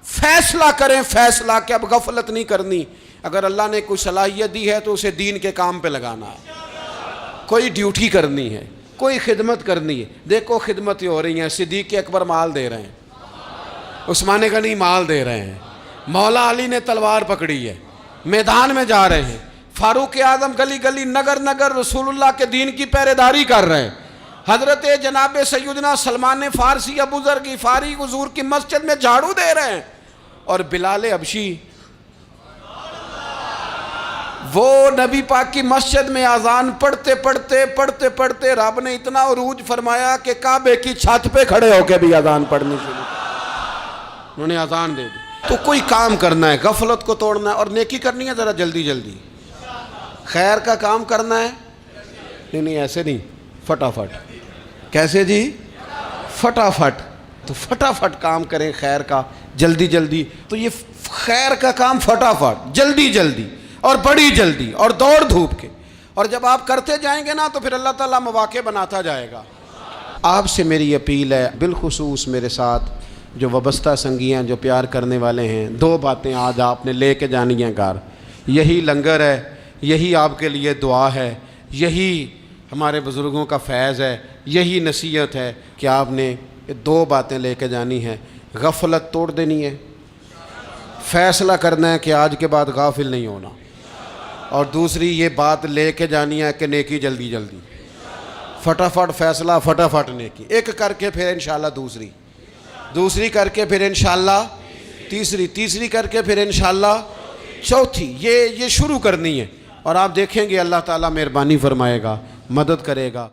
فیصلہ کریں، فیصلہ کہ اب غفلت نہیں کرنی، اگر اللہ نے کوئی صلاحیت دی ہے تو اسے دین کے کام پہ لگانا ہے، کوئی ڈیوٹی کرنی ہے، کوئی خدمت کرنی ہے۔ دیکھو خدمتیں ہو رہی ہیں، صدیق اکبر مال دے رہے ہیں، عثمان غنی مال دے رہے ہیں، مولا علی نے تلوار پکڑی ہے، میدان میں جا رہے ہیں، فاروق اعظم گلی گلی نگر نگر رسول اللہ کے دین کی پہرے داری کر رہے ہیں، حضرت جناب سیدنا سلمان فارسی ابو ذر غفاری حضور کی مسجد میں جھاڑو دے رہے ہیں، اور بلال حبشی وہ نبی پاک کی مسجد میں اذان پڑھتے پڑھتے رب نے اتنا عروج فرمایا کہ کعبے کی چھت پہ کھڑے ہو کے بھی اذان پڑھنی شروع، انہوں نے اذان دے دی۔ تو کوئی کام کرنا ہے، غفلت کو توڑنا ہے اور نیکی کرنی ہے، ذرا جلدی جلدی خیر کا کام کرنا ہے، نہیں ایسے نہیں، فٹافٹ، کیسے جی؟ فٹافٹ، تو فٹافٹ کام کریں خیر کا، جلدی جلدی، تو یہ خیر کا کام فٹافٹ، جلدی جلدی اور بڑی جلدی اور دوڑ دھوپ کے، اور جب آپ کرتے جائیں گے نا تو پھر اللہ تعالیٰ مواقع بناتا جائے گا۔ آپ سے میری اپیل ہے، بالخصوص میرے ساتھ جو وابستہ سنگی ہیں، جو پیار کرنے والے ہیں، دو باتیں آج آپ نے لے کے جانی ہیں گھر، یہی لنگر ہے، یہی آپ کے لیے دعا ہے، یہی ہمارے بزرگوں کا فیض ہے، یہی نصیحت ہے کہ آپ نے یہ دو باتیں لے کے جانی ہیں، غفلت توڑ دینی ہے، فیصلہ کرنا ہے کہ آج کے بعد غافل نہیں ہونا، اور دوسری یہ بات لے کے جانی ہے کہ نیکی جلدی جلدی، فٹافٹ فیصلہ، فٹافٹ نیکی، ایک کر کے پھر انشاءاللہ دوسری کر کے پھر انشاءاللہ تیسری کر کے پھر انشاءاللہ چوتھی، یہ شروع کرنی ہے، اور آپ دیکھیں گے اللہ تعالیٰ مہربانی فرمائے گا، مدد کرے گا۔